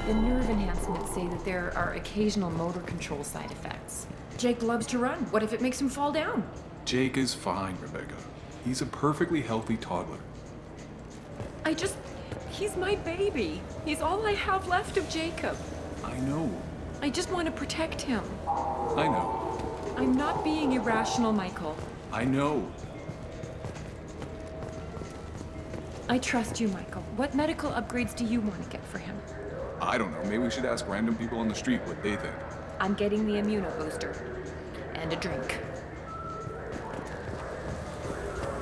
The nerve enhancements say that there are occasional motor control side effects. Jake loves to run. What if it makes him fall down? Jake is fine, Rebecca. He's a perfectly healthy toddler. He's my baby. He's all I have left of Jacob. I know. I just want to protect him. I know. I'm not being irrational, Michael. I know. I trust you, Michael. What medical upgrades do you want to get for him? I don't know. Maybe we should ask random people on the street what they think. I'm getting the immunobooster. And a drink.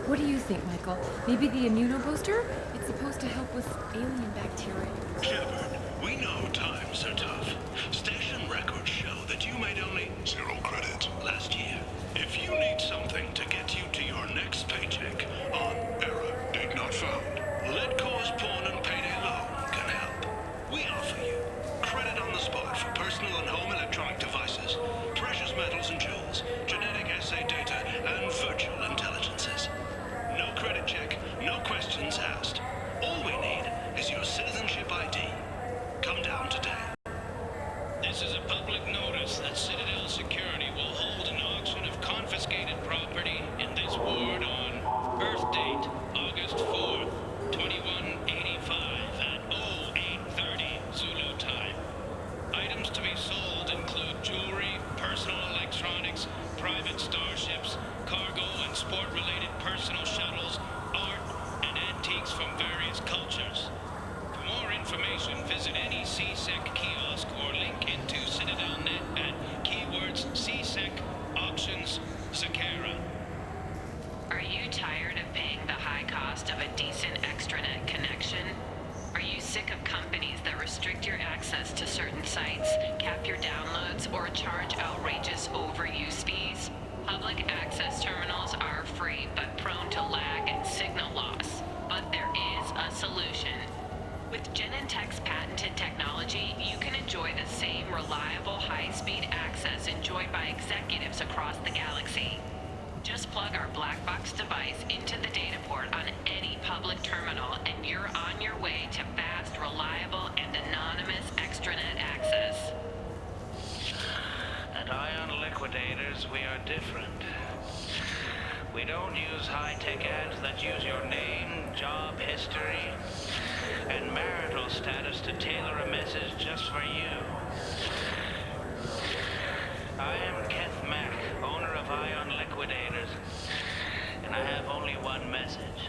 What do you think, Michael? Maybe the immunobooster? It's supposed to help with alien bacteria. Shepard, we know times are tough. Station records show that you made only 0 credits last year. If you need something to get you to your next paycheck on error, date not found, Lead Cause Pawn and Payday Loan can help. We offer you credit on the spot for personal and home electronic devices, precious metals and jewels, genetic assay data, and virtual intelligences. No credit check, no questions asked. All we need is your citizenship ID. Come down today. This is a public notice that Citadel Security will hold an auction of confiscated property in this ward on Earth date, August 4th, 2185 at 0830 Zulu time. Items to be sold include jewelry, personal electronics, private starships, cargo and sport-related personal shuttles, art, and antiques from various cultures. For more information, visit any CSEC kiosk or link into CitadelNet at keywords CSEC Auctions Sakara. Are you tired of paying the high cost of a decent extranet connection? Are you sick of companies that restrict your access to certain sites, cap your downloads, or charge outrageous overuse fees? Public access terminals are free but prone to lag and signal loss. But there is a solution. With Genentech's patented technology, you can enjoy the same reliable high-speed access enjoyed by executives across the galaxy. Just plug our black box device into the data port on any public terminal and you're on your way to fast, reliable, and anonymous extranet access. At Ion Liquidators, we are different. We don't use high-tech ads that use your name, job history, and marital status to tailor a message just for you. I am Keth Mack, owner of Ion Liquidators, and I have only one message.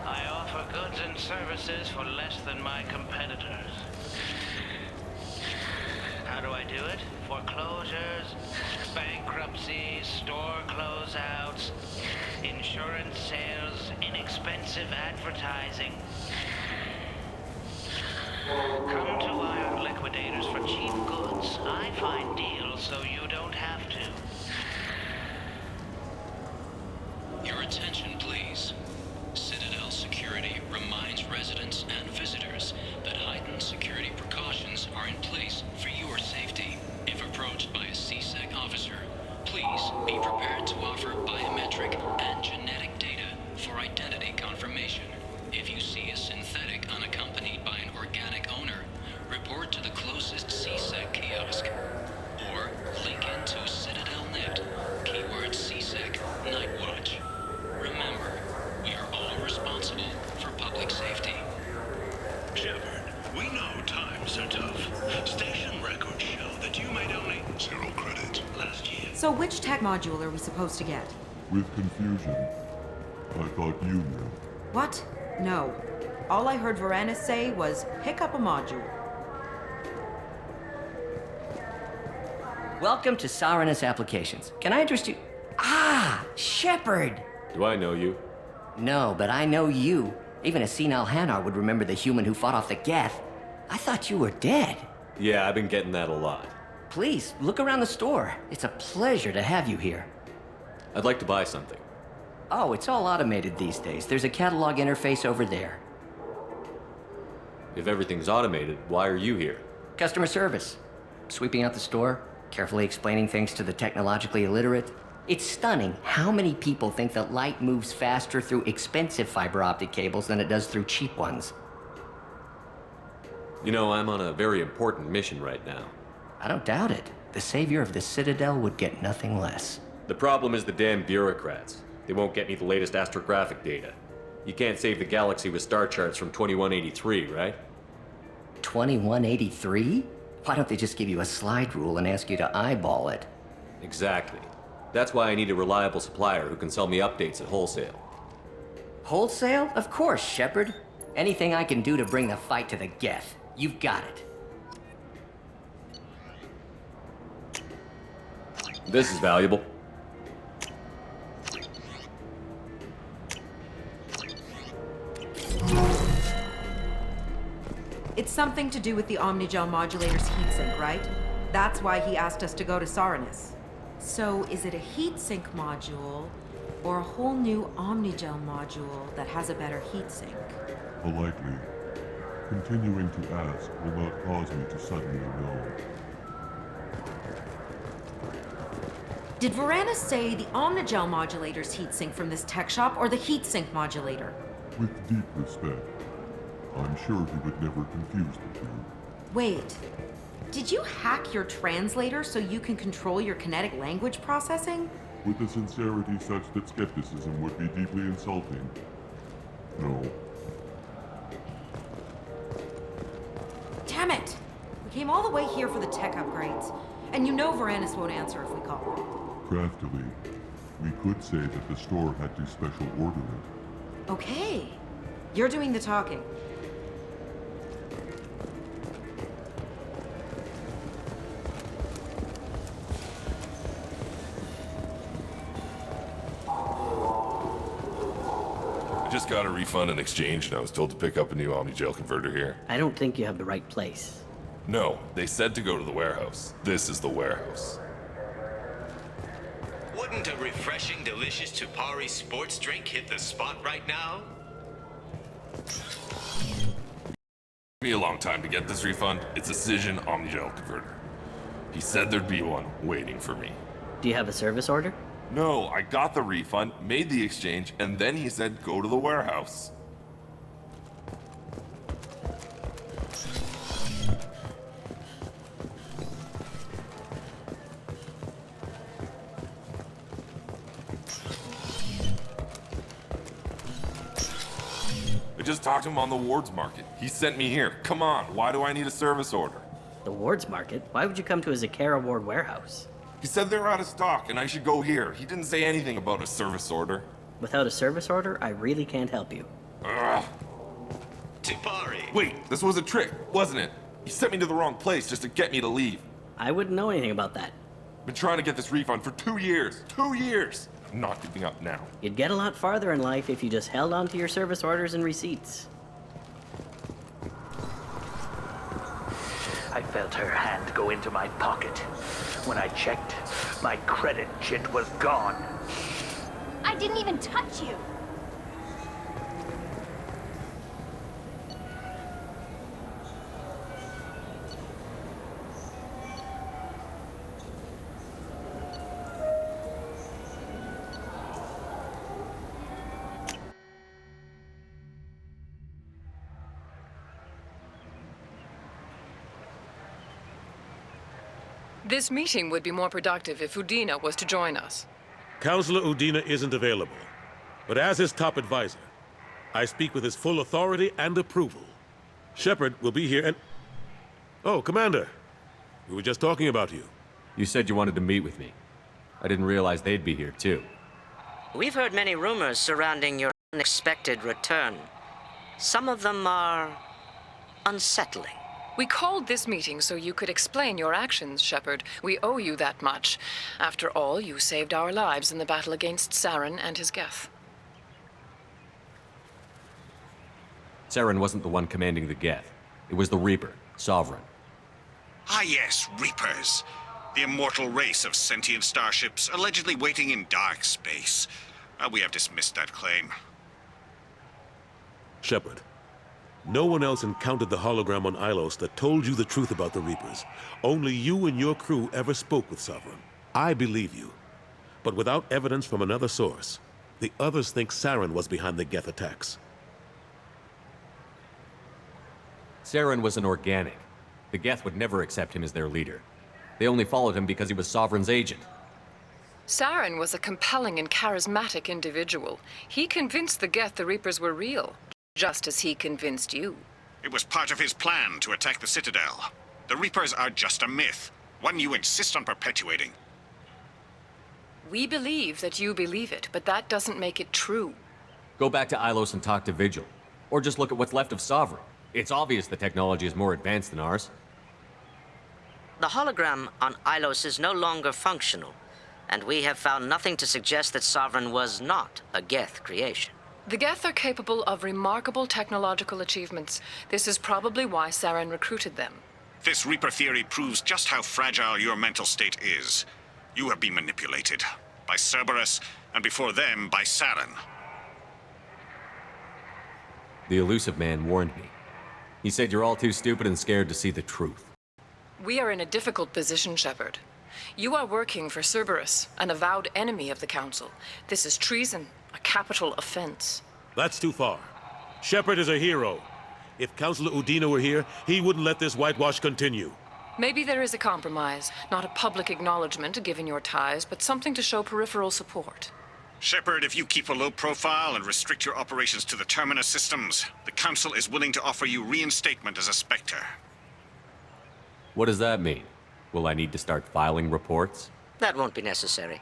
I offer goods and services for less than my competitors. How do I do it? Foreclosures, bankruptcies, store closeouts, insurance sales, inexpensive advertising. Come to Iron Liquidators for cheap goods. I find deals so you don't have to. Your attention, please. Citadel Security reminds residents and visitors that heightened security precautions are in place for your safety. If approached by a CSEC officer, please be prepared to offer biometric and genetic data for identity confirmation. If you see a synthetic unaccompanied by an organic owner, report to the closest CSEC kiosk. Or link into CitadelNet, keyword CSEC Night Watch. Remember, we are all responsible for public safety. Shepard, we know times are tough. Station records show that you made only 0 credit last year. So which tech module are we supposed to get? With confusion. I thought you knew. What? No. All I heard Varanus say was, pick up a module. Welcome to Saranus Applications. Can I interest you? Ah, Shepard! Do I know you? No, but I know you. Even a senile Hanar would remember the human who fought off the Geth. I thought you were dead. Yeah, I've been getting that a lot. Please, look around the store. It's a pleasure to have you here. I'd like to buy something. Oh, it's all automated these days. There's a catalog interface over there. If everything's automated, why are you here? Customer service. Sweeping out the store, carefully explaining things to the technologically illiterate. It's stunning how many people think that light moves faster through expensive fiber optic cables than it does through cheap ones. You know, I'm on a very important mission right now. I don't doubt it. The savior of the Citadel would get nothing less. The problem is the damn bureaucrats. They won't get me the latest astrographic data. You can't save the galaxy with star charts from 2183, right? 2183? Why don't they just give you a slide rule and ask you to eyeball it? Exactly. That's why I need a reliable supplier who can sell me updates at wholesale. Wholesale? Of course, Shepard. Anything I can do to bring the fight to the Geth. You've got it. This is valuable. It's something to do with the Omnigel modulator's heatsink, right? That's why he asked us to go to Saranus. So is it a heatsink module or a whole new Omnigel module that has a better heatsink? Politely, continuing to ask will not cause me to suddenly know. Did Varanus say the Omnigel modulator's heatsink from this tech shop or the heatsink modulator? With deep respect, I'm sure he would never confuse the two. Wait, did you hack your translator so you can control your kinetic language processing? With a sincerity such that skepticism would be deeply insulting. No. Damn it! We came all the way here for the tech upgrades, and you know Varanus won't answer if we call him. Craftily, we could say that the store had to special order it. Okay, you're doing the talking. I just got a refund and exchange, and I was told to pick up a new Omnigel converter here. I don't think you have the right place. No, they said to go to the warehouse. This is the warehouse. Wouldn't a refreshing, delicious Tupari sports drink hit the spot right now? Took me a long time to get this refund. It's a Cision Omnigel converter. He said there'd be one waiting for me. Do you have a service order? No, I got the refund, made the exchange, and then he said go to the warehouse. I just talked to him on the Wards Market. He sent me here. Come on, why do I need a service order? The Wards Market? Why would you come to a Zakara Ward warehouse? He said they're out of stock and I should go here. He didn't say anything about a service order. Without a service order, I really can't help you. Ugh. Tupari! Wait, this was a trick, wasn't it? He sent me to the wrong place just to get me to leave. I wouldn't know anything about that. Been trying to get this refund for 2 years. 2 years! I'm not giving up now. You'd get a lot farther in life if you just held on to your service orders and receipts. I felt her hand go into my pocket. When I checked, my credit chit was gone. I didn't even touch you. This meeting would be more productive if Udina was to join us. Counselor Udina isn't available, but as his top advisor, I speak with his full authority and approval. Shepard will be here and... Oh, Commander. We were just talking about you. You said you wanted to meet with me. I didn't realize they'd be here, too. We've heard many rumors surrounding your unexpected return. Some of them are unsettling. We called this meeting so you could explain your actions, Shepard. We owe you that much. After all, you saved our lives in the battle against Saren and his Geth. Saren wasn't the one commanding the Geth. It was the Reaper, Sovereign. Ah yes, Reapers. The immortal race of sentient starships allegedly waiting in dark space. We have dismissed that claim. Shepard, no one else encountered the hologram on Ilos that told you the truth about the Reapers. Only you and your crew ever spoke with Sovereign. I believe you. But without evidence from another source, the others think Saren was behind the Geth attacks. Saren was an organic. The Geth would never accept him as their leader. They only followed him because he was Sovereign's agent. Saren was a compelling and charismatic individual. He convinced the Geth the Reapers were real, just as he convinced you. It was part of his plan to attack the Citadel. The Reapers are just a myth, one you insist on perpetuating. We believe that you believe it, but that doesn't make it true. Go back to Ilos and talk to Vigil. Or just look at what's left of Sovereign. It's obvious the technology is more advanced than ours. The hologram on Ilos is no longer functional, and we have found nothing to suggest that Sovereign was not a Geth creation. The Geth are capable of remarkable technological achievements. This is probably why Saren recruited them. This Reaper theory proves just how fragile your mental state is. You have been manipulated. By Cerberus, and before them, by Saren. The elusive man warned me. He said you're all too stupid and scared to see the truth. We are in a difficult position, Shepard. You are working for Cerberus, an avowed enemy of the Council. This is treason, a capital offense. That's too far. Shepard is a hero. If Councilor Udina were here, he wouldn't let this whitewash continue. Maybe there is a compromise. Not a public acknowledgement given your ties, but something to show peripheral support. Shepard, if you keep a low profile and restrict your operations to the Terminus systems, the Council is willing to offer you reinstatement as a Spectre. What does that mean? Will I need to start filing reports? That won't be necessary.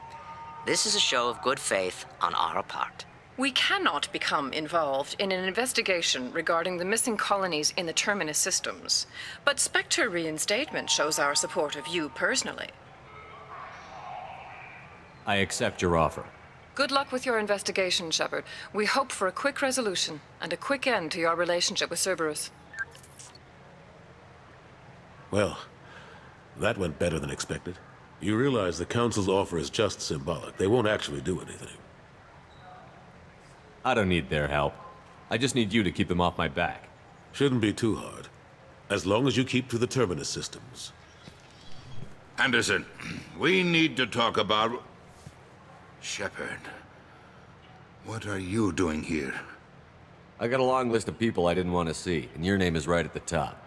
This is a show of good faith on our part. We cannot become involved in an investigation regarding the missing colonies in the Terminus systems, but Spectre reinstatement shows our support of you personally. I accept your offer. Good luck with your investigation, Shepard. We hope for a quick resolution and a quick end to your relationship with Cerberus. Well, that went better than expected. You realize the Council's offer is just symbolic. They won't actually do anything. I don't need their help. I just need you to keep them off my back. Shouldn't be too hard. As long as you keep to the Terminus systems. Anderson, we need to talk about... Shepard. What are you doing here? I got a long list of people I didn't want to see, and your name is right at the top.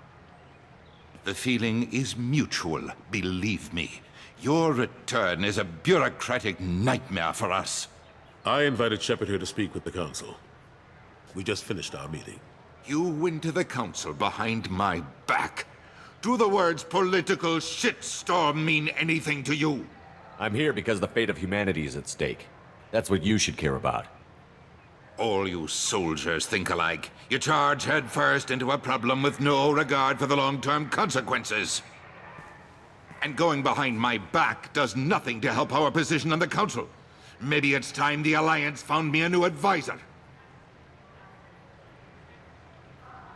The feeling is mutual, believe me. Your return is a bureaucratic nightmare for us. I invited Shepard here to speak with the Council. We just finished our meeting. You went to the Council behind my back. Do the words political shitstorm mean anything to you? I'm here because the fate of humanity is at stake. That's what you should care about. All you soldiers think alike. You charge headfirst into a problem with no regard for the long-term consequences. And going behind my back does nothing to help our position on the Council. Maybe it's time the Alliance found me a new advisor.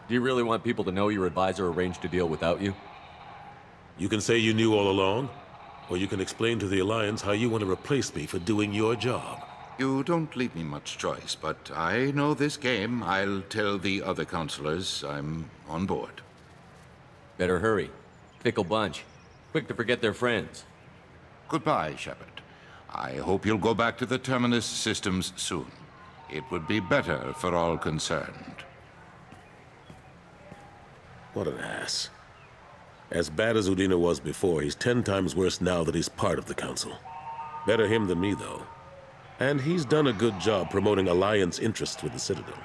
Do you really want people to know your advisor arranged to deal without you? You can say you knew all along, or you can explain to the Alliance how you want to replace me for doing your job. You don't leave me much choice, but I know this game. I'll tell the other counselors I'm on board. Better hurry. Fickle bunch. Quick to forget their friends. Goodbye, Shepard. I hope you'll go back to the Terminus systems soon. It would be better for all concerned. What an ass. As bad as Udina was before, he's 10 times worse now that he's part of the Council. Better him than me, though. And he's done a good job promoting Alliance interests with the Citadel.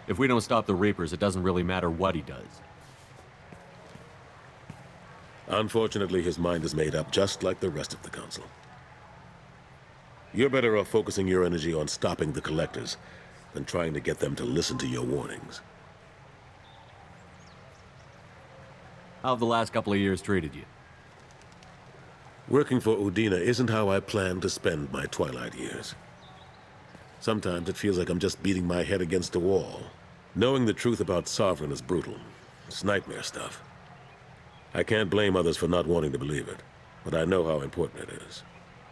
If we don't stop the Reapers, it doesn't really matter what he does. Unfortunately, his mind is made up just like the rest of the Council. You're better off focusing your energy on stopping the Collectors than trying to get them to listen to your warnings. How have the last couple of years treated you? Working for Udina isn't how I plan to spend my twilight years. Sometimes it feels like I'm just beating my head against a wall. Knowing the truth about Sovereign is brutal. It's nightmare stuff. I can't blame others for not wanting to believe it, but I know how important it is.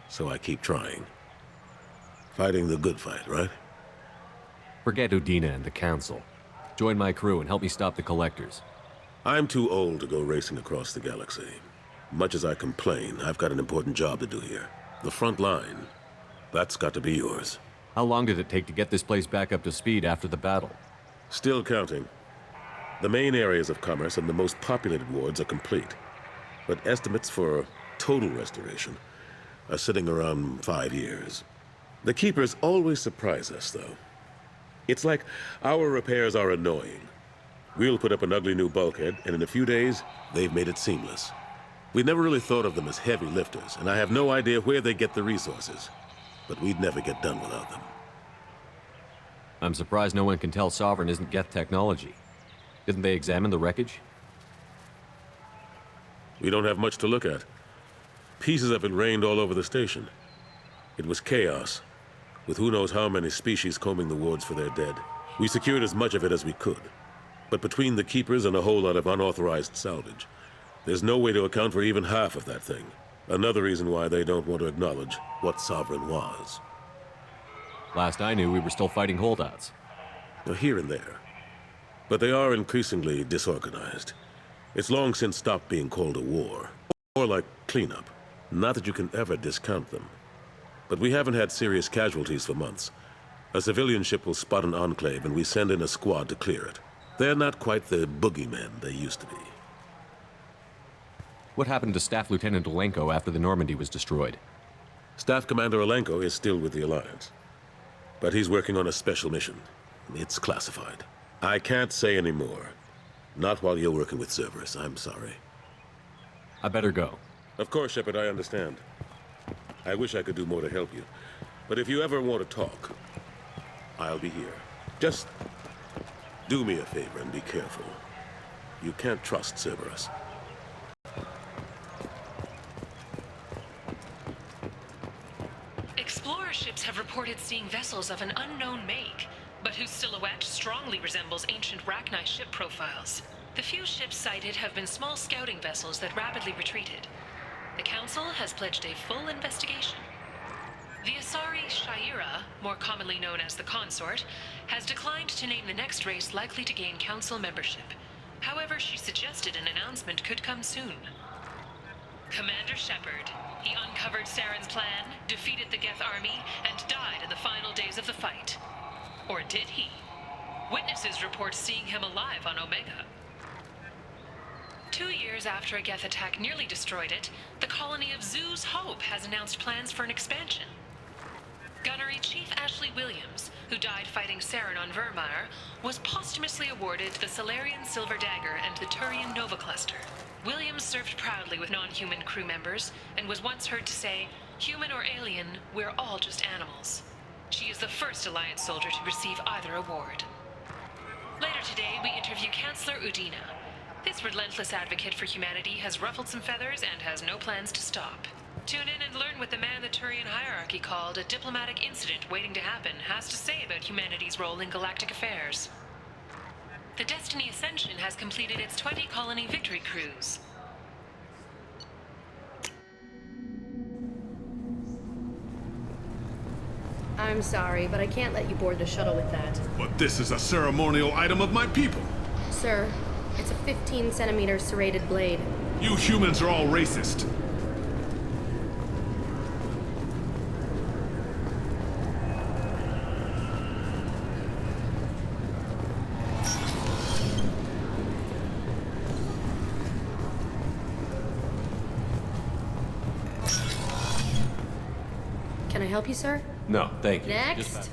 So I keep trying. Fighting the good fight, right? Forget Udina and the Council. Join my crew and help me stop the Collectors. I'm too old to go racing across the galaxy. Much as I complain, I've got an important job to do here. The front line. That's got to be yours. How long did it take to get this place back up to speed after the battle? Still counting. The main areas of commerce and the most populated wards are complete. But estimates for total restoration are sitting around 5 years. The Keepers always surprise us, though. It's like our repairs are annoying. We'll put up an ugly new bulkhead, and in a few days, they've made it seamless. We never really thought of them as heavy lifters, and I have no idea where they get the resources. But we'd never get done without them. I'm surprised no one can tell Sovereign isn't Geth technology. Didn't they examine the wreckage? We don't have much to look at. Pieces of it rained all over the station. It was chaos, with who knows how many species combing the wards for their dead. We secured as much of it as we could. But between the Keepers and a whole lot of unauthorized salvage, There's no way to account for even half of that thing. Another reason why they don't want to acknowledge what Sovereign was. Last I knew, we were still fighting holdouts. Now, here and there. But they are increasingly disorganized. It's long since stopped being called a war. More like cleanup. Not that you can ever discount them. But we haven't had serious casualties for months. A civilian ship will spot an enclave and we send in a squad to clear it. They're not quite the boogeymen they used to be. What happened to Staff Lieutenant Olenko after the Normandy was destroyed? Staff Commander Olenko is still with the Alliance. But he's working on a special mission. It's classified. I can't say any more. Not while you're working with Cerberus, I'm sorry. I better go. Of course, Shepard, I understand. I wish I could do more to help you. But if you ever want to talk, I'll be here. Just do me a favor and be careful. You can't trust Cerberus. Explorer ships have reported seeing vessels of an unknown make, but whose silhouette strongly resembles ancient Rachni ship profiles. The few ships sighted have been small scouting vessels that rapidly retreated. The Council has pledged a full investigation. The Asari Shaira, more commonly known as the Consort, has declined to name the next race likely to gain Council membership. However, she suggested an announcement could come soon. Commander Shepard, he uncovered Saren's plan, defeated the Geth army, and died in the final days of the fight. Or did he? Witnesses report seeing him alive on Omega. 2 years after a Geth attack nearly destroyed it, the colony of Zoo's Hope has announced plans for an expansion. Gunnery Chief Ashley Williams, who died fighting Saren on Vermeer, was posthumously awarded the Solarian Silver Dagger and the Turian Nova Cluster. Williams served proudly with non-human crew members and was once heard to say, "Human or alien, we're all just animals." She is the first Alliance soldier to receive either award. Later today, we interview Chancellor Udina. This relentless advocate for humanity has ruffled some feathers and has no plans to stop. Tune in and learn what the man the Turian hierarchy called a diplomatic incident waiting to happen has to say about humanity's role in galactic affairs. The Destiny Ascension has completed its 20-colony victory cruise. I'm sorry, but I can't let you board the shuttle with that. But this is a ceremonial item of my people. Sir, it's a 15-centimeter serrated blade. You humans are all racist. Can I help you, sir? No, thank you. Next. Just